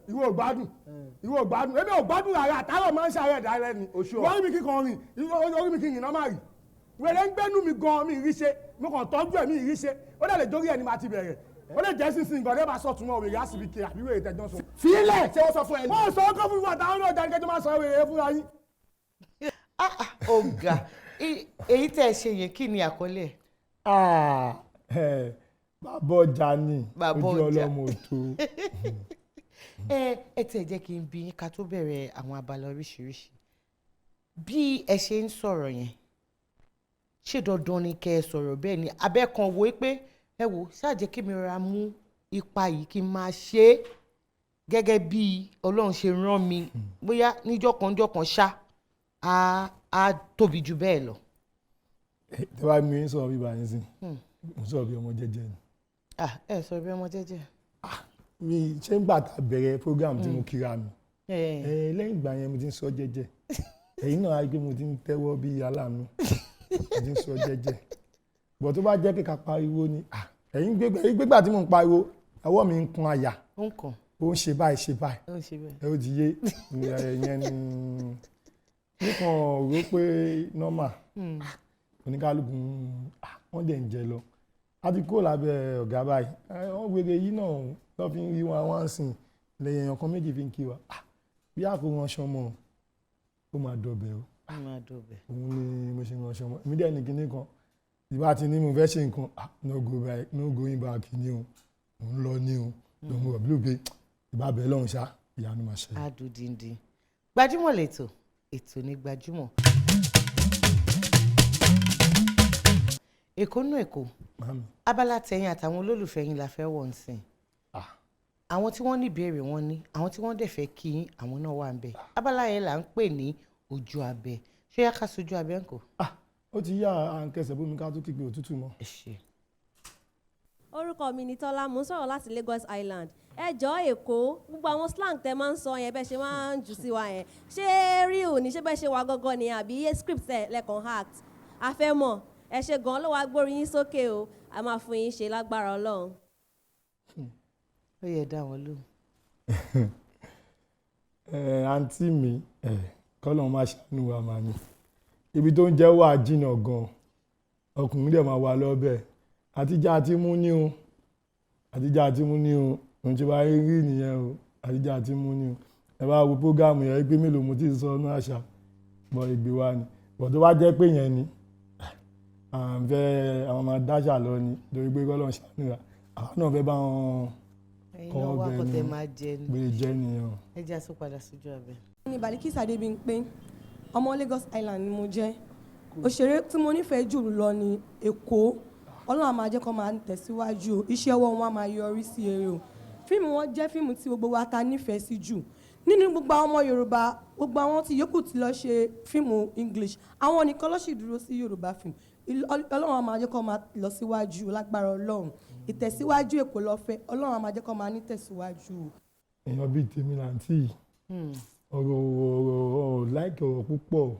ìwọ ò gbádùn ebi ò gbádùn ààrẹ àtàrọ̀ máa ń ṣàárẹ̀ dáadáa ni wọ́n rí mi kíkan rìn orí mi kí rìn náà má rì wẹ̀rẹ̀ ń gbẹ́nu mi gan mi rí ṣe mo kàn tọ́jú ẹ̀ mi rí ṣe ó dẹ̀ lè dórí ẹ̀ ní ma ti bẹ̀rẹ̀ ó lè jẹ́ sísìn nǹkan tẹ́ bá sọ túmọ̀ wèrè àsìbí kiri àbí wèrè tẹ̀jọ́ sọ. fílẹ̀ ṣé wọ́n sọ fún ẹ ní. wọ́n sọ ọkọ fún mi àtàwọn náà jáde kẹjọ máa sọ wèrè fúnra yín. ọ̀gá èyí tẹ́ ẹ ṣe yẹn kí ni àkọlé ẹ̀. bàbá ọjà ni ojú ọlọ́mọ tó. ẹ tẹ̀ jẹ́ kí n bi yín ká tó bẹ̀rẹ̀ àwọn abala oríṣiríṣi bí ẹ ṣe ń sọ̀rọ̀ yẹn ṣé dandan ni kẹ́ ẹ sọ̀rọ̀ bẹ́ẹ̀ ni abẹ́kan wo pé ẹ wò ṣáàjẹ́ kí mi ra mú ipa yìí kí n máa ṣe é gẹ́gẹ́ bí Ọlọ́run ṣe rán mi bóyá níjọ́kan ṣá á tóbi jù bẹ́ẹ̀ lọ. Tẹ́ bá mi sọ̀rọ̀ bí báyìí sí mo sọ̀rọ̀ bí ọmọ jẹ́jẹ́ ni. Ẹ sọ bí ọmọ jẹ́jẹ́. Mi ṣé ń gbà tá bẹ̀rẹ̀ program tí mo kíra mi lẹ́yìn ìgbà yẹn mo ti ń sọ jẹ́jẹ́ ẹ̀yin náà á gbé mo ti ń tẹ́wọ́ bí aláàánú mo ti ń sọ jẹ́jẹ́ bọ̀ tó bá jẹ́ kíkà pariwo ni ẹ̀yin gbégbà tí mo ń pariwo ọwọ́ mi ń kun àyà ó ń ṣe báyìí ẹ ó ti yé ìyẹn ni nìkan rò pé normal oníkálukú wọ́n dẹ̀ ń jẹ lọ a ti kó lábẹ́ ọ̀gá báyìí wọ́n gbére yìí náà lọ́ fi ń rí wọn wá ń sìn lẹ́yìn èèyàn kan méjì fi ń kí wa bí àpò ránṣọ mọ́ ó máa dọ̀bẹ̀ o òun ni mo ṣe ránṣọ mọ́ èmi dẹ̀ ní kinní kan ìbá ti ní mo fẹ́ ṣe nǹkan no going back ni o mo ń lọ ní o lọ́mọ rẹ̀ bí ló gbé ìbá bẹ́ẹ̀ lọ́hùn ṣá ìyanu máa ṣẹlẹ̀. adùndíndín gbajúmọ̀ lẹ́tọ̀ ètò ní gbajúmọ̀ èkó nú èkó abala tẹ̀yìn àtàwọn olólùfẹ́ yín la fẹ́ wọ̀ ń sìn àwọn tí wọ́n ní ìbéèrè wọn ní àwọn tí wọ́n dẹ̀ fẹ́ kí yín àwọn náà wà ń bẹ̀ abala yẹn là ń pè ní ojú abẹ ṣé yá ká sojú abẹ ńkọ́. ó ti yá à ń kẹsẹ̀ bómi ká tó kígbe òtútù mọ́. orúkọ mi ni Tọ́lá mo ń sọ̀rọ̀ láti Lagos Island ẹ jọ̀ọ́ Èkó gbogbo àwọn slang tẹ máa ń sọ yẹn bẹ́ẹ̀ ṣe máa ń jù sí wa yẹn ṣé real ni ṣé bẹ́ẹ̀ ṣe wà gọ́gọ́ ni àbí script ẹ̀ lẹ́kàn act afẹ́mọ̀ ẹ ṣe gan ló wá gbórí yín sókè o a máa fún yín ṣe lágbára Ọlọ́run. ó yẹ dá wọn lóhùn. àǹtí mi kọ́lọ́n máa ṣàánú wa máa ní ibi tó ń jẹ́ wà jìnnà gan ọkùnrin dẹ̀ máa wà lọ́bẹ̀ àtijọ́ àti mú ní o àtijọ́ àti mú ní o òun ti wá rí nìyẹn o àtijọ́ àti mú ní o ẹ bá wo prógámù yẹn pé mélòó mo ti sọ ọ́nà àṣà bọ̀ ìgbé wa ni bọ̀ tó bá jẹ́ pé yẹn ni à ń fẹ́ àwọn máa dáṣà lọ ni lórí pé kọ́lọ́n ṣàánú wa àwọn náà fẹ́ bá wọn kọ́ ọbẹ̀ ni gbé jẹ́ nìyẹn o. ẹ jẹ́ àsọ padà síjú abẹ. ní Balikis Adébímpé ọmọ Lagos Island ni mo jẹ́ òṣèré tí mo nífẹ̀ẹ́ jù lọ ní Èkó Ọlọ́run á máa jẹ́ kó máa tẹ̀síwájú iṣẹ́ ọwọ́ wọn á máa yọrí sí èrè o fíìmù wọn jẹ́ fíìmù tí gbogbo wa ta nífẹ̀ẹ́ sí jù nínú gbogbo àwọn ọmọ Yorùbá gbogbo àwọn tí yòókù ti lọ ṣe fíìmù English àwọn nìkan ló sì dúró sí Yorùbá fíìmù Ọlọ́run á máa jẹ́ kó máa lọ síwájú lágbára Ọlọ́run ìtẹ̀síwájú Èkó lọ́fẹ́ Ọlọ́run á máa jẹ́ kó máa ní tẹ̀síwájú. èèyàn bíi tèmi làǹtí ọ̀rọ̀ láìkẹ́ ọ̀rọ̀ púpọ̀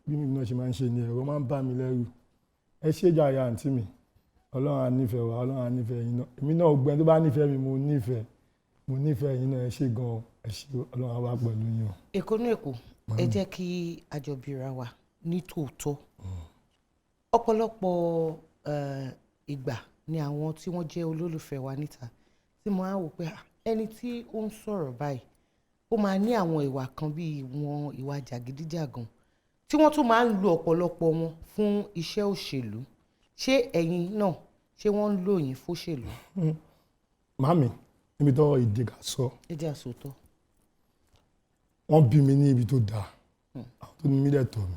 bí mi náà ṣe máa ń ṣe ni ẹ̀rọ máa ń bà mí lẹ́rù ẹ ṣe jàre àǹtí mi Ọlọ́run á nífẹ̀ẹ́ wa Ọlọ́run á nífẹ̀ẹ́ yín náà èmi náà gbẹ́ni tó bá nífẹ̀ẹ́ mi mo nífẹ̀ẹ́ yín náà ẹ ṣe gan-an ẹ ṣe Ọlọ́run á wà pẹ̀lú yín o. Èkó ní Èkó ẹ jẹ́ kí àjọbíra wa ní tòótọ́ ọ̀pọ̀lọpọ̀ ìgbà ni àwọn tí wọ́n jẹ́ olólùfẹ́ wa níta tí mo á wò pé ẹni tí ó ń sọ̀rọ̀ báyìí ó máa ní àwọn ìwà kan bíi wọn ìwà jàgídíjàgan tí wọ́n tún máa ń lo ọ̀pọ̀lọpọ̀ wọn fún iṣẹ́ òṣèlú ṣé ẹ̀yin náà ṣé wọ́n ń lò yín fóṣèlú. màmí níbi tó ìdíga sọ èdè àsòtọ́ wọ́n bí mi ní ibi tó dáa àwọn tó ní mí dẹ̀ tọ́ mi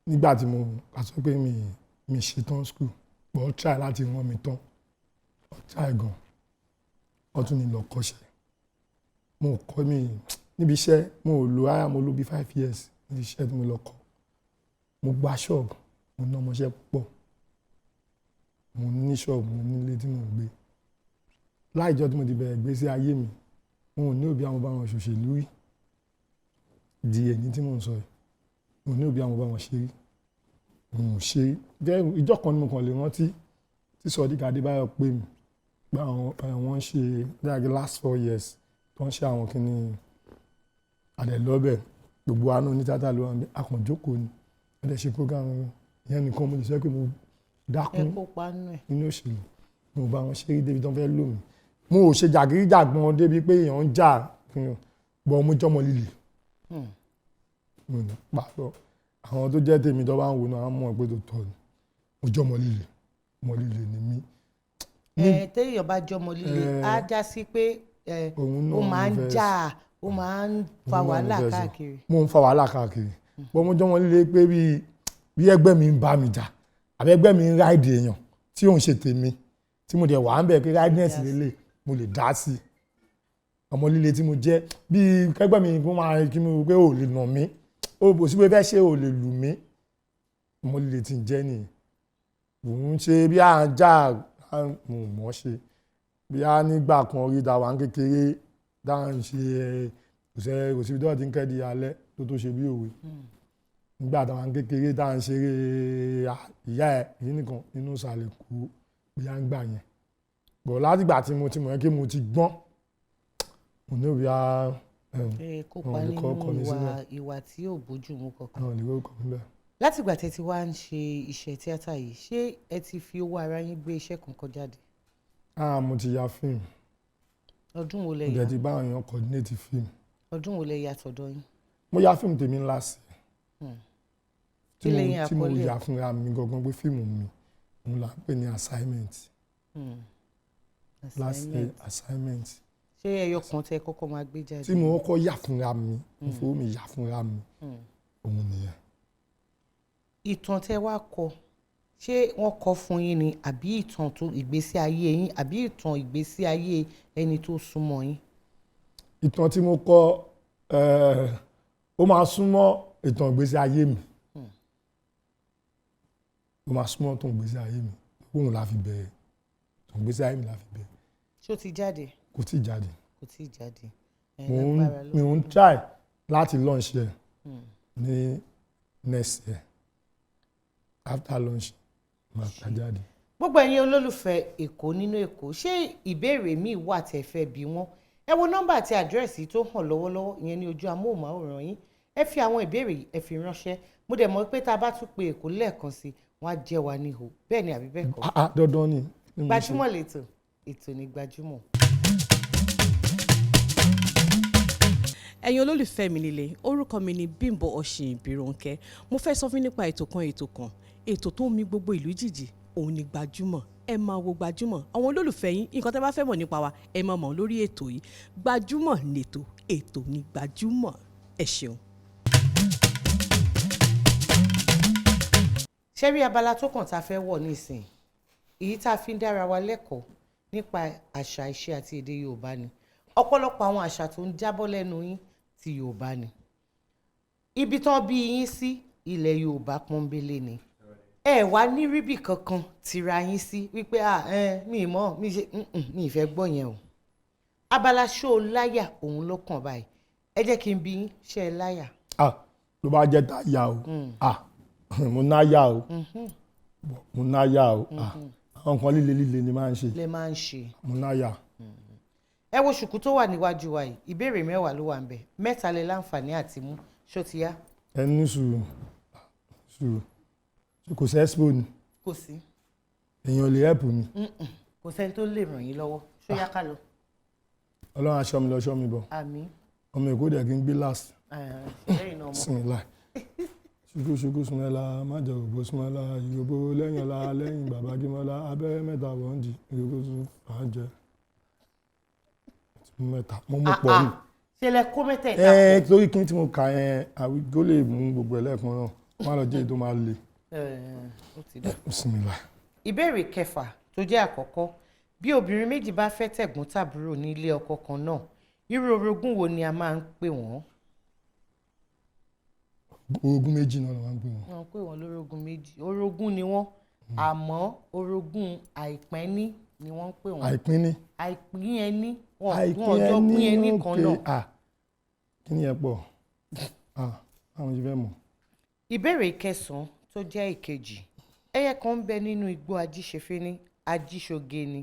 nígbà tí mo kà sọ pé mi ṣetán school but ó try láti rán mi tán ó try gan wọ́n tún ní lọ kọ́ṣẹ́ mo kọ́ mi níbi iṣẹ́ mo ò lo ara mo lò bí 5 years níbi iṣẹ́ tí mo lọ kọ́ mo gba ṣọ́ọ̀bù mo ná ọmọṣẹ́ púpọ̀ mo ní ṣọ́ọ̀bù mo nílé tí mo ń gbé láìjọ́ tí mo ti bẹ̀rẹ̀ gbé sí ayé mi mo ò ní òbí àwọn bá wọn ṣòṣèlú rí di èyí tí mo ń sọ yìí mo ní òbí àwọn bá wọn ṣe rí mo ò ṣe rí ìjọ kan ni mo kàn lè rántí tí Sodiq Adébáyọ̀ pè mí pé àwọn ń ṣe like last 4 years tó ń ṣe àwọn kìíní àdẹ̀lọ́bẹ̀ gbogbo àánú ní tátà ló wà ní àkànjókòó ni ẹ̀dẹ̀ ṣe program ìyẹn nìkan mo lè sọ pé mo dákún nínú òṣèlú mo bá wọn ṣe rí débi tó ń fẹ́ lò mí mo ò ṣe jàgídíjàgbọ́n débi pé èèyàn ń jà gbọ́ mo jọmọ líle mo ní pàtó àwọn tó jẹ́ tèmi tó bá ń wò náà á mọ̀ pé tó tọ́ ni mo jọmọ líle ọmọ líle ni mí. téèyàn bá jọmọ líle á já sí pé ó máa ń jà ó máa ń fa wàhálà káàkiri. mo ń fa wàhálà káàkiri bọ́n mo jọmọ líle pé bí ẹgbẹ́ mi ń bá mi jà àbí ẹgbẹ́ mi ń ráìdì èèyàn tí òun ṣe tèmi tí mo dẹ̀ wà ń bẹ̀ pé ráìdínẹ̀s lélẹ̀ mo lè dá sí i ọmọ líle tí mo jẹ́ bí kẹgbẹ́ mi kó máa kí mi pé ò lè nà mí ó bò sí pé fẹ́ ṣe ò lè lù mí ọmọ líle tí ń jẹ́ nìyẹn òun ṣe bí à ń jà mo mọ̀ ṣe bí a nígbà kan rí da wà ń kékeré dá ń ṣe kò síbi tó ti ń kẹ́di alẹ́ tó ṣe bí òwe nígbà táwa ń kékeré dá ń ṣeré ìyá ẹ̀ yìí nìkan nínú ìsàlẹ̀ kú bí a ń gbà yẹn bọ̀ látìgbà tí mo ti mọ̀ kí mo ti gbọ́n mo ní òbí a kópa nínú ìwà tí yóò bójú mu kankan. àwọn ìlú kọ̀ níbẹ̀. látìgbà tẹ́ ti wá ń ṣe iṣẹ́ tíátà yìí ṣé ẹ ti fi owó ara yín gbé iṣẹ́ kankan jáde. mo ti ya fíìmù. ọdún wo lẹ yà. mo jẹ́ ti bá àwọn èèyàn coordinate fíìmù. ọdún wo lẹ yà tọ̀dọ̀ yín. mo ya fíìmù tèmi ńlá sí i. tí mo yà fúnra mi gangan pé fíìmù mi òun là ń pè ní assignment. assignment. ṣé ẹyọ kan tẹ kọ́kọ́ máa gbé jáde. tí mo kọ́kọ́ yà fúnra mi mo fowó mi yà fúnra mi òun nìyẹn. ìtàn tẹ wá kọ ṣé wọ́n kọ fún yín ni àbí ìtàn tó ìgbésí ayé yín àbí ìtàn ìgbésí ayé ẹni tó súnmọ́ yín. ìtàn tí mo kọ ó máa súnmọ́ ìtàn ìgbésí ayé mi ó máa súnmọ́ ìtàn ìgbésí ayé mi òun la fi bẹ̀rẹ̀ ìtàn ìgbésí ayé mi la fi bẹ̀rẹ̀. ṣé ó ti jáde. kò tí ì jáde. kò tí ì jáde. mo ń try láti launch ẹ ní next year after launch máa ta jáde. gbogbo ẹ̀yin olólùfẹ́ Èkó nínú Èkó ṣé ìbéèrè míì wà tẹ́ fẹ́ bí wọ́n ẹ wo nọ́mbà àti àdírẹ́sì tó hàn lọ́wọ́lọ́wọ́ ìyẹn ní ojú amóhùnmáwòrán yín ẹ fi àwọn ìbéèrè ẹ fi ránṣẹ́ mo dẹ̀ mọ̀ pé tá a bá tún pe Èkó lẹ́ẹ̀kan sí wọ́n á jẹ́ wa níhò bẹ́ẹ̀ ni àbí bẹ́ẹ̀ kọ́. dandan ni. Gbajúmọ̀ lẹ́tọ̀ ètò ní Gbajúmọ̀. ẹ̀yin olólùfẹ́ mi nílé orúkọ mi ni Bímbọ́ Ọ̀ṣìn Ìbírónkẹ́ mo fẹ́ sọ fún nípa ètò tó ń mì gbogbo ìlú jìjì òun ni Gbajúmọ̀ ẹ máa wo Gbajúmọ̀ àwọn olólùfẹ́ yín nǹkan tẹ́ bá fẹ́ mọ̀ nípa wa ẹ máa mọ̀ lórí ètò yìí Gbajúmọ̀ lẹ́tọ̀ ètò ní Gbajúmọ̀ ẹ ṣeun. ṣé rí abala tó kàn tá a fẹ́ wọ̀ nísìn èyí tá a fi ń dára wa lẹ́kọ̀ọ́ nípa àṣà ìṣe àti èdè Yorùbá ni ọ̀pọ̀lọpọ̀ àwọn àṣà tó ń jábọ́ lẹ́nu yín ti Yorùbá ni ibi tán bí yín sí ilẹ̀ Yorùbá pọ́nbélé ni ẹ wá ní ríbì kankan tira yín sí wípé mi mọ̀ mi ìfẹ́ gbọ́ yẹn o abala ṣó láyà òun ló kàn báyìí ẹ jẹ́ kí n bi yín ṣé ẹ láyà. ló bá jẹ́ táyà o mo náyà o mo náyà o àwọn nǹkan líle ni máa ń ṣe. lè máa ń ṣe. mo náyà. ẹ wo ṣùkú tó wà níwájú wa yìí ìbéèrè 10 ló wà ń bẹ̀ 3 lè láǹfààní àti mú ṣó ti yá. ẹ ní sùúrù kò sí expo ni. kò sí. èèyàn lè help mi. kò sẹ́ni tó lè ràn yín lọ́wọ́ ṣó yá ká lọ. Ọlọ́run aṣọ mi lọ ṣọ́ mi bọ̀. àmín. ọmọ Èkó dẹ̀ kí n gbé last. lẹ́yìn náà mọ̀. sinmi láì ṣùkú súnmọ́lá májọ òbó súnmọ́lá ìyóbó lẹ́yìn ọ̀la lẹ́yìn bàbá gímọ́lá abẹ́rẹ́ 3 wọ́n di ìyóbó tún fàájẹ. mo mú pọ̀ ní. ṣe lẹ kó mẹ́tẹ̀ẹ̀ta. torí kí n tí mo kà yẹn àwíjó lè mú gbogbo ẹ̀ lẹ́ẹ̀kan náà wọ́n á lọ jẹ́ èyí tó máa le. ìbéèrè 6 tó jẹ́ àkọ́kọ́ bí obìnrin méjì bá fẹ́ tẹ̀gbọ́n tàbúrò ní ilé ọkọ kan náà irú orogún wo ni a máa ń pè wọ́n. orogún méjì náà ló máa ń pè wọ́n. wọ́n pè wọ́n lórogún méjì orogún ni wọ́n àmọ́ orogún àìpẹ́ní ni wọ́n ń pè wọ́n. àìpínní. àìpín-ẹní wọn ọjọ́ pín ẹní kan náà. kí ni ẹ pọ̀ àwọn ti fẹ́ mọ̀. ìbéèrè 9 tó jẹ́ ìkejì ẹyẹ kan ń bẹ nínú igbó ajíṣeféní ajíṣoge ni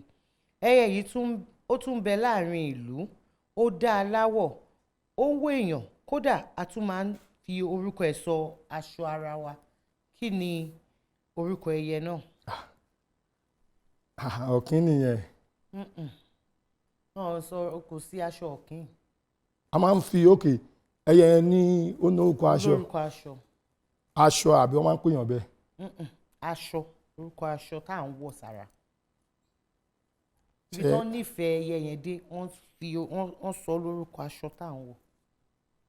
ẹyẹ yìí ó tún bẹ láàrin ìlú ó dá aláwọ̀ ó wó èèyàn kódà a tún máa ń fi orúkọ ẹ̀ sọ aṣọ ara wa kí ni orúkọ ẹyẹ náà. ọ̀kín nìyẹn. sọ kò sí aṣọ ọ̀kín. a máa ń fi òkè ẹyẹ ní orúkọ aṣọ. orúkọ aṣọ. aṣọ àbí wọ́n máa ń pèèyàn bẹ́ẹ̀. aṣọ orúkọ aṣọ tá à ń wọ̀ sára. ibi tó nífẹ̀ẹ́ ẹyẹ yẹn dé wọ́n sọ lórúkọ aṣọ tá à ń wọ̀.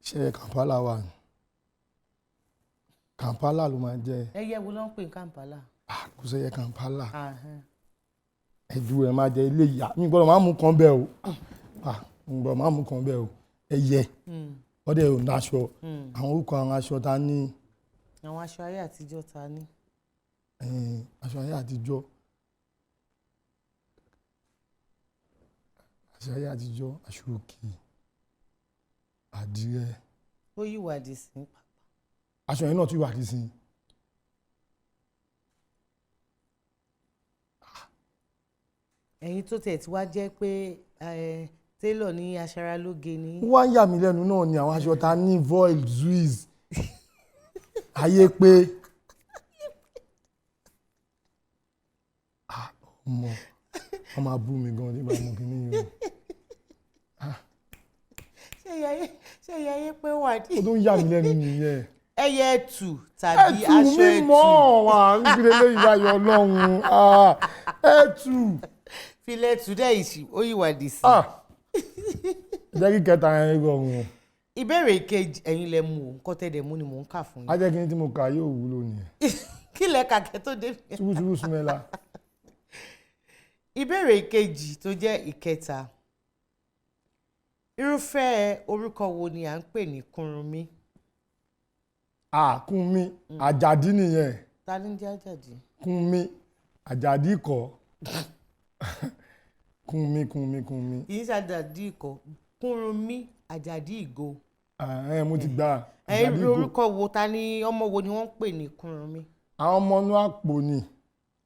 ṣe Kampala wà ní Kampala ló máa ń jẹ. ẹyẹ wo ló ń pè ní Kampala. kò sẹ́yẹ Kampala ẹ̀dù ẹ̀ máa jẹ ilé ìyá mi gbọ́dọ̀ máa mú kan bẹ́ẹ̀ o mi gbọ́dọ̀ máa mú kan bẹ́ẹ̀ o ẹyẹ ọdẹ ò náṣọ àwọn orúkọ àwọn aṣọ ta ní. àwọn aṣọ ayé àtijọ́ ta ní. aṣọ ayé àtijọ́ aṣọ òkè àdìrẹ. ó yí wàdí sí pàpà. aṣọ yẹn náà tún wàdí sí. ẹ̀yin tó tẹ̀ tí wá jẹ́ pé tailor ní aṣaralóge ní. wá ń yà mí lẹ́nu náà ni àwọn aṣọ ta ní voil zuiz ayé pé ọmọ abú mi gan nígbà mọ̀ kí ní yìí. ṣé ìyá ayé pé wà ní. ó tún ń yà mí lẹ́nu nìyẹn. ẹyẹ ẹtù tàbí aṣọ ẹtù. ẹtù mímọ́ wà ń gbé lẹ́yìn báyọ̀ ọlọ́run ẹtù. filẹ̀ ẹtù dẹ́ ìṣì ó yí wà dì sí. jẹ́ kí kẹta yẹn rọrùn. ìbéèrè kejì ẹ̀yin lẹ mú o nǹkan tẹ̀dẹ̀ mú ni mò ń kà fún yín. ajẹ́ kí ni tí mo kà yóò wúlò nìyẹn. kí lẹ kàkẹ́ tó dé. túbútúbú súnmẹ́lá. ìbéèrè kejì tó jẹ́ ìkẹta irúfẹ́ orúkọ wo ni à ń pè ní Kúrúnmí. Kúnmí Àjàdí nìyẹn. ta ni ń jẹ́ Àjàdí. Kúnmí Àjàdí kọ́. Kúnmí. kì í ṣe Àjàdí ikọ̀ Kúrúnmí Àjàdí ìgò. mo ti gbà. irú orúkọ wo ta ni ọmọ wo ni wọ́n ń pè ní Kúrúnmí. àwọn ọmọ inú àpò ni.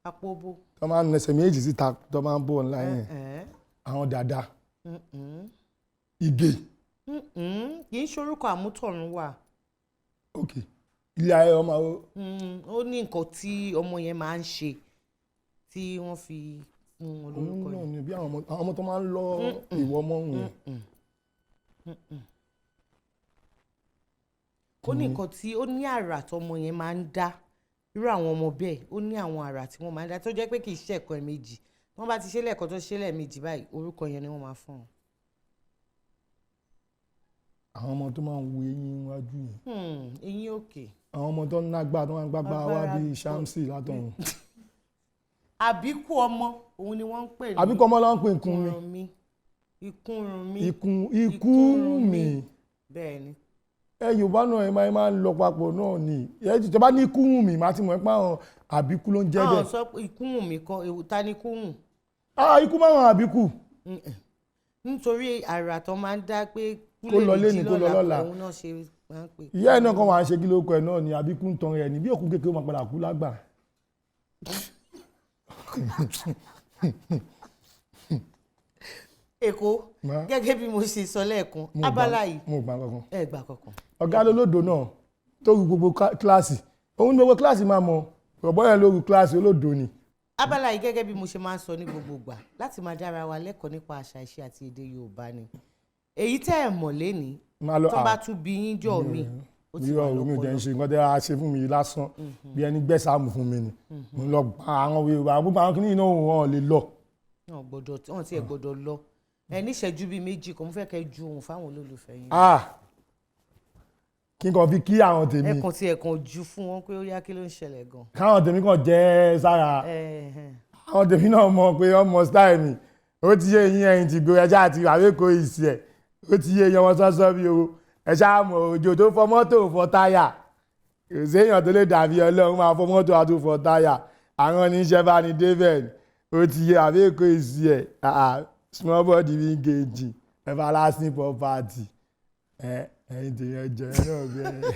àpò bó. tó máa ń nẹsẹ̀ méjì síta tó máa ń bọ̀ ńlá yẹn. àwọn dàda. Ìgè. kì í ṣe orúkọ àmútọ̀run wà. ok ilé ayé ọmọ o. ó ní nǹkan tí ọmọ yẹn máa ń ṣe tí wọ́n fi fún olórúkọ yẹn. òun náà ni bí àwọn ọmọ tó máa ń lọ ìwọ ọmọ òun. ó ní nǹkan tí ó ní àrà tọmọ yẹn máa ń dá irú àwọn ọmọ bẹ́ẹ̀ ó ní àwọn àrà tí wọ́n máa ń dá tó jẹ́ pé kì í ṣe ẹ̀kọ́ ẹ̀mejì wọ́n bá ti ṣe lẹ́ẹ̀kan tó ṣe lẹ́ẹ̀mejì báyìí orúkọ yẹn ni wọ́n máa fún wọn. àwọn ọmọ tó máa ń wo eyín iwájú yẹn. eyín òkè. àwọn ọmọ tó ń nágbà tó máa ń gbágbá wá bíi Ṣámsì látọ̀run. àbíkú ọmọ òun ni wọ́n ń pè ní. àbíkú ọmọ ló ń pè Kúnmí. Ìkúnmí. bẹ́ẹ̀ ni. Yorùbá náà ẹ máa ń lọ papọ̀ náà ni tó bá ní Kúnmí máa ti mọ̀ pé àwọn àbíkú ló ń jẹ́ bẹ́ẹ̀. àwọn sọ pé Ìkúnmí kọ́ ewu ta ni Kúnmí. ikú máa ń àbíkú. nítorí àrà tó máa ń dá pé kó lọ lẹ́ni kó lọ lọ́la òun náà ṣe máa ń pè. ìyá ẹ̀ náà kan wà á ṣe kí ló kọ ẹ̀ náà ni àbíkú ń tan ẹ̀ ní bí òkú kékeré ó máa padà kú lágbà. Èkó gẹ́gẹ́ bí mo ṣe sọ lẹ́ẹ̀kan abala yìí mo gbà kankan. ẹ gbà kankan. ọ̀gá lolódo náà tó ru gbogbo kíláàsì òun ní gbogbo kíláàsì máa mọ ọ̀bọ̀ yẹn ló ru kíláàsì olódo ni. abala yìí gẹ́gẹ́ bí mo ṣe máa ń sọ ní gbogbo ìgbà láti máa dára wa lẹ́kọ̀ọ́ nípa àṣà ìṣe àti èdè Yorùbá ni èyí tẹ́ ẹ̀ mọ̀ lénìí tó bá tún bí yín jọ mi ó ti wà lọ́pọ̀lọpọ̀. mi ò jẹ́ ń ṣe nǹkan tẹ́ a ṣe fún mi lásán bí ẹni gbẹ́sàmù fún mi ni mo lọ àwọn Yorùbá gbogbo àwọn kìnìún náà wọn lè lọ. wọn ti ẹ̀ gbọ́dọ̀ lọ ẹ ní ìṣẹ́jú bíi méjì kò mú fẹ́ kẹ́ ju ohun fáwọn olólùfẹ́ yín. kí n kàn fi kí àwọn tèmi. ẹ̀kan tí ẹ̀kan ju fún wọn pé ó yá kí ló ń ṣẹlẹ̀ gan. káwọn tèmi kàn jẹ́ sára àwọn tèmi náà mọ̀ pé ọmọ style mi ó ti yé yín ẹ̀yìn tìgbò ẹja àti àwékò ìsì ẹ̀ ó ti yé yan wọn sọ́sọ́ bí o ẹ ṣáà mọ̀ òjò tó fọ mọ́tò fọ táyà kò séèyàn tó lè dàbí Ọlọ́run máa fọ mọ́tò àti fọ táyà àwọn oníṣẹ́ bá ní David ó ti yé àwékò ìsì ẹ̀ small body engage everlasting property ẹ̀yin tèèyàn jẹ náà bẹ́ẹ̀.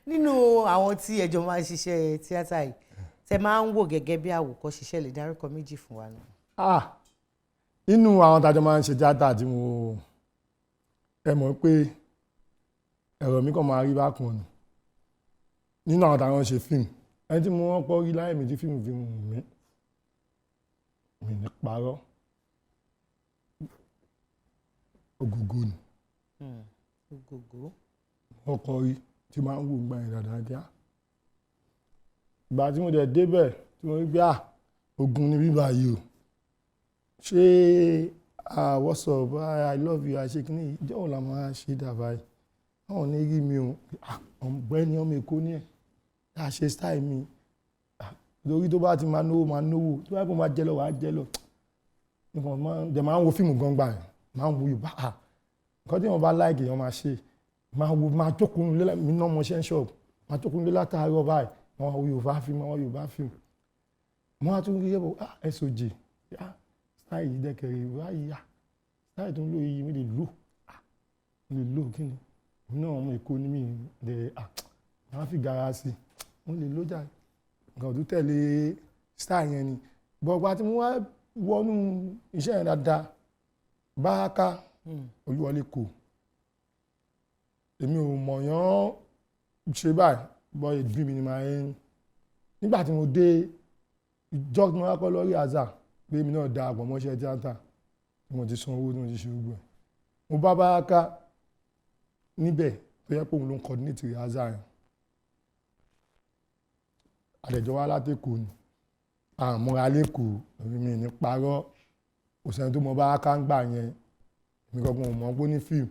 nínú àwọn tí ẹjọ́ máa ń ṣiṣẹ́ tíátà yìí tẹ máa ń wò gẹ́gẹ́ bí àwòkọ́ṣe lè dárúkọ méjì fún wa náà. nínú àwọn tájọ máa ń ṣe tíátà tí mo ẹ mọ̀ pé ẹ̀rọ mi kàn máa rí bákan ni nínú àwọn táwọn ṣe fíìmù ẹni tí mo wọ́n kọ́ rí láì mi tí fíìmù fi mú mi ní parọ́ Ògògó ni Ògògó ọkọ̀ rí tí máa ń wò ń gba ìrìn dáadáa ìgbà tí mo dẹ̀ débẹ̀ tí mo rí pé ogun ni bíbá yìí o ṣé what's up I love you àṣekínní ìjọ òun la máa ṣe dàbà yìí àwọn ní rí mi o ọ̀gbẹ́ni ọmọ Èkó ní ẹ̀ àṣe style mi lórí tó bá ti máa náwó tó bá kó máa jẹ́ lọ wàá jẹ́ lọ nǹkan dẹ̀ máa ń wo fíìmù gbọ̀ngbà yẹn máa ń wo Yorùbá nǹkan tí wọ́n bá láìkì yẹn máa ṣe máa jókòó nílé mi náà mo ṣe ń ṣọ́ọ̀bù máa jókòó nílé látàárọ̀ báyìí àwọn Yorùbá fíìmù wọ́n á tún rí ẹ̀bọ̀ SOJ style yìí dẹ́kẹ̀rẹ̀ báyìí style tó ń lò yìí mi lè lò kí ni náà ọmọ Èkó ní mi lè máa fi gara sí wọ́n lè lò jáde nǹkan tó tẹ̀lé style yẹn ni bọ̀gbà tí mo wá wọnú iṣẹ́ yẹn dáadáa Báràká Olúwọlé kò èmi ò mọ̀yán ṣe báyìí bọ́ ìdí mi ni máa ń nígbà tí mo dé ìjọ tí mo wá kọ́ lórí àzà pé èmi náà da àpọ̀ mọ́ṣẹ́ tíátà tí mo ti san owó tí mo ti ṣe gbogbo ẹ̀ mo bá Báràká níbẹ̀ tó yẹ pé òun ló ń coordinate rẹ̀ àzà yẹn àdẹ̀jọ́ wá látẹ̀kọ̀ ni àmúra lẹ́kọ̀ọ́ èmi mi ní parọ́ òṣèlú tó mọ Báràká ń gbà yẹn èmi kankan ò mọ̀ pé ní fíìmù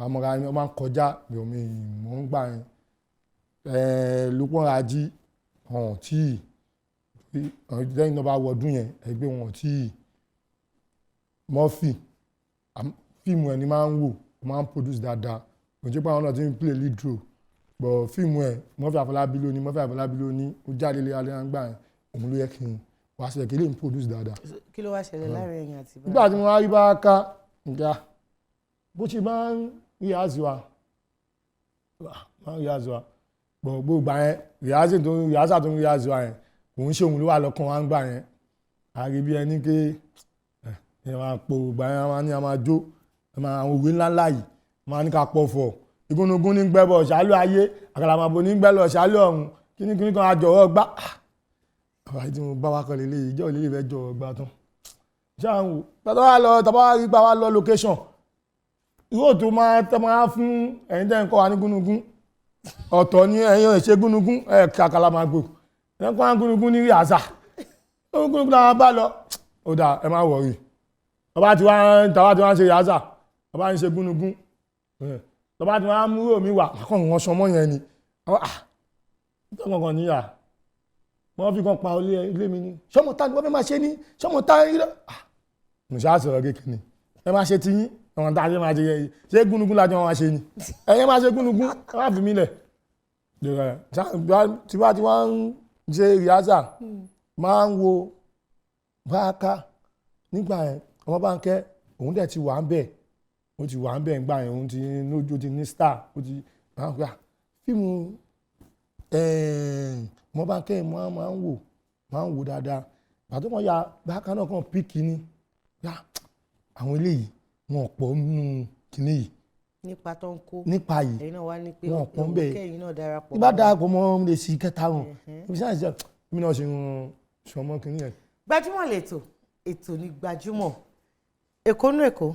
àmúra ni wọ́n máa ń kọjá mi mọ̀ ń gbà yẹn Lúpọ̀ Rájí ọ̀hún tí lẹ́yìn náà bá wọdún yẹn ẹgbẹ́ wọn tí Murphy fíìmù ẹni máa ń wò máa ń produce dáadáa kò jẹ́ pé àwọn náà ti ń play lead role but fíìmù ẹ̀ Murphy Àfọlábí ló ní ó jáde lé alẹ́ àgbà yẹn òun ló yẹ kí n wá sílẹ̀ kí lè ń produce dáadáa. kí ló wá ṣẹlẹ̀ láàrin ẹ̀yìn àti Báràká. nígbà tí mo wá rí Báràká nǹkan bó ṣe máa ń rí àzùwà bọ̀ gbogbo yẹn rìhásà tó ń rí àzùwà yẹn òun ṣe òun ló wà lọ́kàn wá ń gbà yẹn àrí bí ẹni pé ẹ máa po gbà yẹn máa ní a máa jó àwọn òwe ńláńlá yìí máa ní ká pọ̀ fọ̀ igúnnugún ní gbẹ́bọ̀ ṣálú ayé àkàlàmàbò ní gbẹ́lọ̀ ṣálú ọ̀run kíní kan àjọwọ́ gbá àwọn àti mo bá wa kọ́ lélẹ̀ ìjọ ìlélẹ̀ fẹ́ jọ̀wọ́ gbá tán ṣáà ń wò tàbá wá rí gbà wá lọ location ìwọ tó máa fún ẹ̀yin tẹ́ ń kọ́ wa ní gúnnugún ọ̀tọ̀ ní ẹ̀yin ìṣe gúnnugún àkàlàmàgbò ẹ̀kọ́ wa gúnnugún ní rí àṣà gúnnugún náà bá lọ ó dà ẹ má wọ̀rí tàbá tí wọ́n ń ṣe àṣà tàbá ń ṣe gúnnugún tàbá tí wọ́n á mú omi wà àkọ́kọ́ wọn sọmọ́ yẹn ni tọ́kọ̀ọ̀kan níyà wọ́n fi kan pa ilé mi ní ṣọ́mọ̀tá ni wọ́n fẹ́ máa ṣe ní ṣọ́mọ̀tá ilẹ̀ mo ṣáà sọ̀rọ̀ kékeré ẹ máa ṣe ti yín ẹ̀wọ̀n tá a ṣe máa ṣe yẹn ṣé gúnnugún lájọ wọn máa ṣe ni ẹ̀yẹ́ máa ṣe gúnnugún ẹ má fi mí lẹ̀ tí wọ́n ti wọ́n ń ṣe rìhásà máa ń wo Báràká nígbà yẹn ọmọ Bánkẹ́ òun dẹ̀ ti wà ń bẹ̀ ó ti wà ń bẹ̀ nígbà yẹn òun ti lójú ti ní star ó ti máa ń gbà fíìmù ọmọ Bánkẹ́ máa ń wò dáadáa pàtó wọn ya Báràká náà kàn píkì ní àwọn eléyìí wọn pọ̀ nínú kìnìún yìí nípa tó ń kó nípa yìí ẹ̀yin náà wá ní pé wọn pọ̀ ń bẹ̀ kẹ́yìn náà darapọ̀ ibà darapọ̀ mọ́ lè sí kẹta wọn ibi sáà ṣe mí náà ṣe ń ṣọmọ kìnìún yẹn. Gbajúmọ̀ ètò ní Gbajúmọ̀ Èkó nú Èkó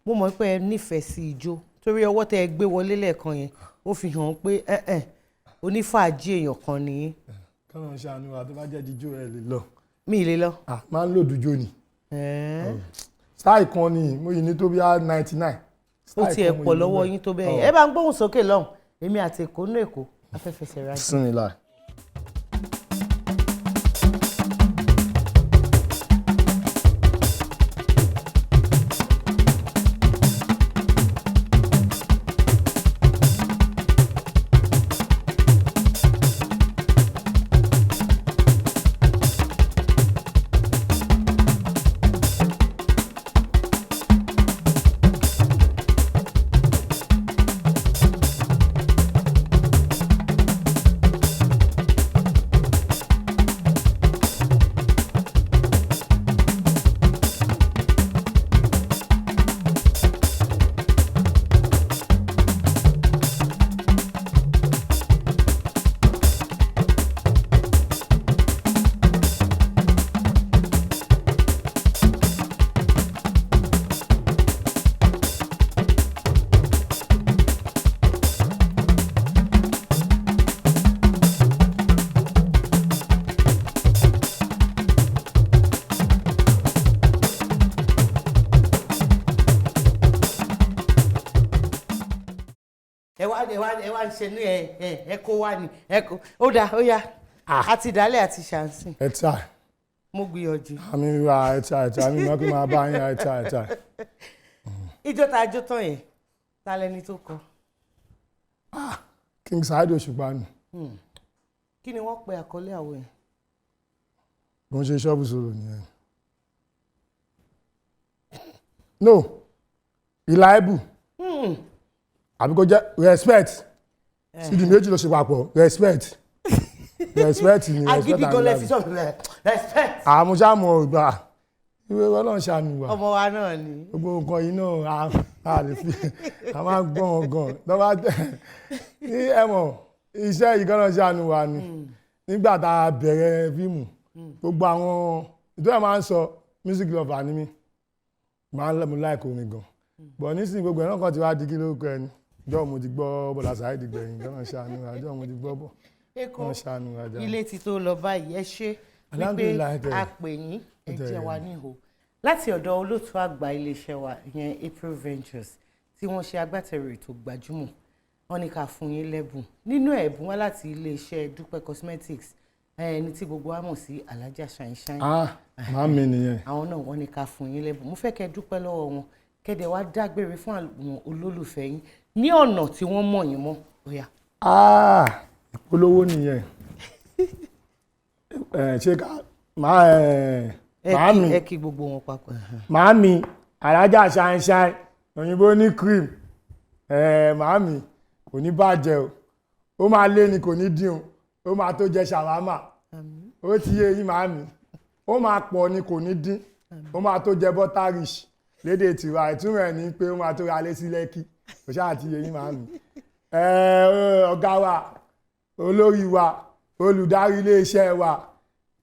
mo mọ̀ pé ẹ nífẹ̀ẹ́ sí ijó torí ọwọ́ tẹ ẹ gbé wọlé lẹ́ẹ̀kan yẹn ó fi hàn pé onífàájì èèyàn kan nìyí. káwọn ṣàánú wa tó bá jẹ́ jíjó ẹ lè lọ. mi ì lè lọ. máa ń lò dújó ni. style kan ni mo yìí ní tó bí 99. ó tiẹ̀ pọ̀ lọ́wọ́ yín tó bẹ́ẹ̀ yẹn ẹ bá ń gbóhùn sókè lọ́hùn èmi àti Èkó nú Èkó afẹ́fẹsẹ̀ rájò. sinmi láì. ẹ wá ń ṣe ní ẹ kó wá ní ẹ kó ó dá ó yá àti ìdálẹ̀ àti ṣàǹsìn. ẹ ta mo gbìyànjú. àmì ra ẹ ta mi máa kí máa bá yín ẹ ta. ijó tá a jó tán yẹn ta lẹni tó kọ. King Saheed Òṣùpá ni. kí ni wọ́n pe àkọlé àwo yẹn. mo ń ṣe ṣọ́ọ̀bù sọ̀rọ̀ nìyẹn. no reliable àbí kò jẹ́ respect sídi méjì ló ṣe papọ̀ respect ni agídí gan lẹ fi sọ̀rọ̀ respect. àmúṣàmù ọgbà ìwé ọlọ́run ṣàánú wa ọmọ wa náà ni. gbogbo nǹkan yìí náà a lè fi a máa ń gbọ́n gan lọ́wọ́ ní ẹ̀mọ̀ iṣẹ́ yìí gan ṣàánú wa ni nígbà tá a bẹ̀rẹ̀ fíìmù gbogbo àwọn ìtọ́jú máa ń sọ music lover ni mí máa ń lẹ́mu láìkó orin gan bọ̀ nísìnyí gbogbo ẹ̀rọ kan ti wá di kí lórúkọ ẹni jọ́ mo ti gbọ́ Bọ́lá Saheed gbẹ̀yìn gan ṣàánú wa jọ́ mo ti gbọ́ bọ̀ gan ṣàánú wa jáde. ilé ti tó lọ báyìí ẹ ṣe wípé a pè yín ẹ jẹ́ wa níhò láti ọ̀dọ̀ olóòtú àgbà iléeṣẹ́ wa ìyẹn April Ventures tí wọ́n ṣe agbátẹrù ètò gbajúmọ̀ wọ́n ní ká fún yín lẹ́bùn nínú ẹ̀bùn wá láti iléeṣẹ́ Dúpẹ́ Cosmetics ẹni tí gbogbo wa mọ̀ sí Alájà Shine. máa mi nìyẹn. àwọn náà wọ́n ní ká fún yín lẹ́bùn mo fẹ́ kẹ́ dúpẹ́ lọ́wọ́ wọn kẹ́dẹ̀ wá dágbére fún àwọn olólùfẹ́ yín ní ọ̀nà tí wọ́n mọ̀ yín mọ́ bóyá. ìpolówó nìyẹn ṣé ká màámi ẹ kí gbogbo wọn papọ̀. màámi Alájà Shine òyìnbó ní cream màámi kò ní bàjẹ́ o ó máa lé ni kò ní dín o ó máa tó jẹ ṣàwámà ó ti yé yín màámi ó máa pọ̀ ni kò ní dín ó máa tó jẹ butterish lédè tiwa ìtumọ̀ ẹ̀ ní pé ó máa tó ralé sí Lẹ́kì kò ṣáà ti yé yín màámi. ọ̀gá wa olórí wa olùdarí iléeṣẹ́ wa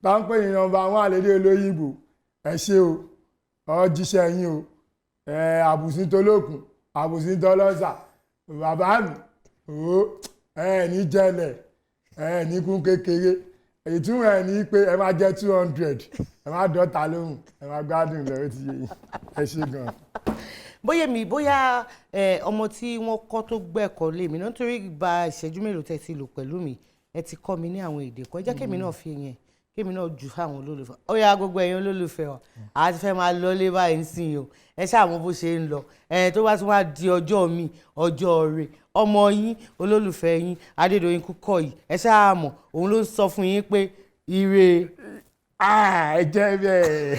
bá ń pè ní nọ́mbà 1 lédè olóyìnbó ẹ ṣé o ọjíṣẹ́ yín o àbùsí tolókun àbùsí tọlọ́sà bàbá mi ní jẹ́lẹ̀ ní kún kékeré ìtumọ̀ ẹ̀ ní pé ẹ máa jẹ́ 200 ẹ máa dọ́ta lóhùn ẹ máa gbádùn lọ́wọ́ ti yé yín ẹ ṣé gan. bóyá ọmọ tí wọ́n kọ́ tó gbẹ̀kọ́ lé mi nítorí gba ìṣẹ́jú mélòó tẹ́ ti lò pẹ̀lú mi ẹ ti kọ́ mi ní àwọn èdè kan ẹ jẹ́ kémi náà fi yẹn kémi náà jù fáwọn olólùfẹ́ ó yá gbogbo ẹ̀yin olólùfẹ́ wa a ti fẹ́ máa lọ lé báyìí sí o ẹ ṣáà mọ̀ bó ṣe ń lọ tó bá tún wá di ọjọ́ mi ọjọ́ rẹ̀ ọmọ yín olólùfẹ́ yín Adédoyin Kúkọ̀yí ẹ ṣáà mọ̀ òun ló sọ fún yín pé ire ẹ jẹ́ bẹ́ẹ̀.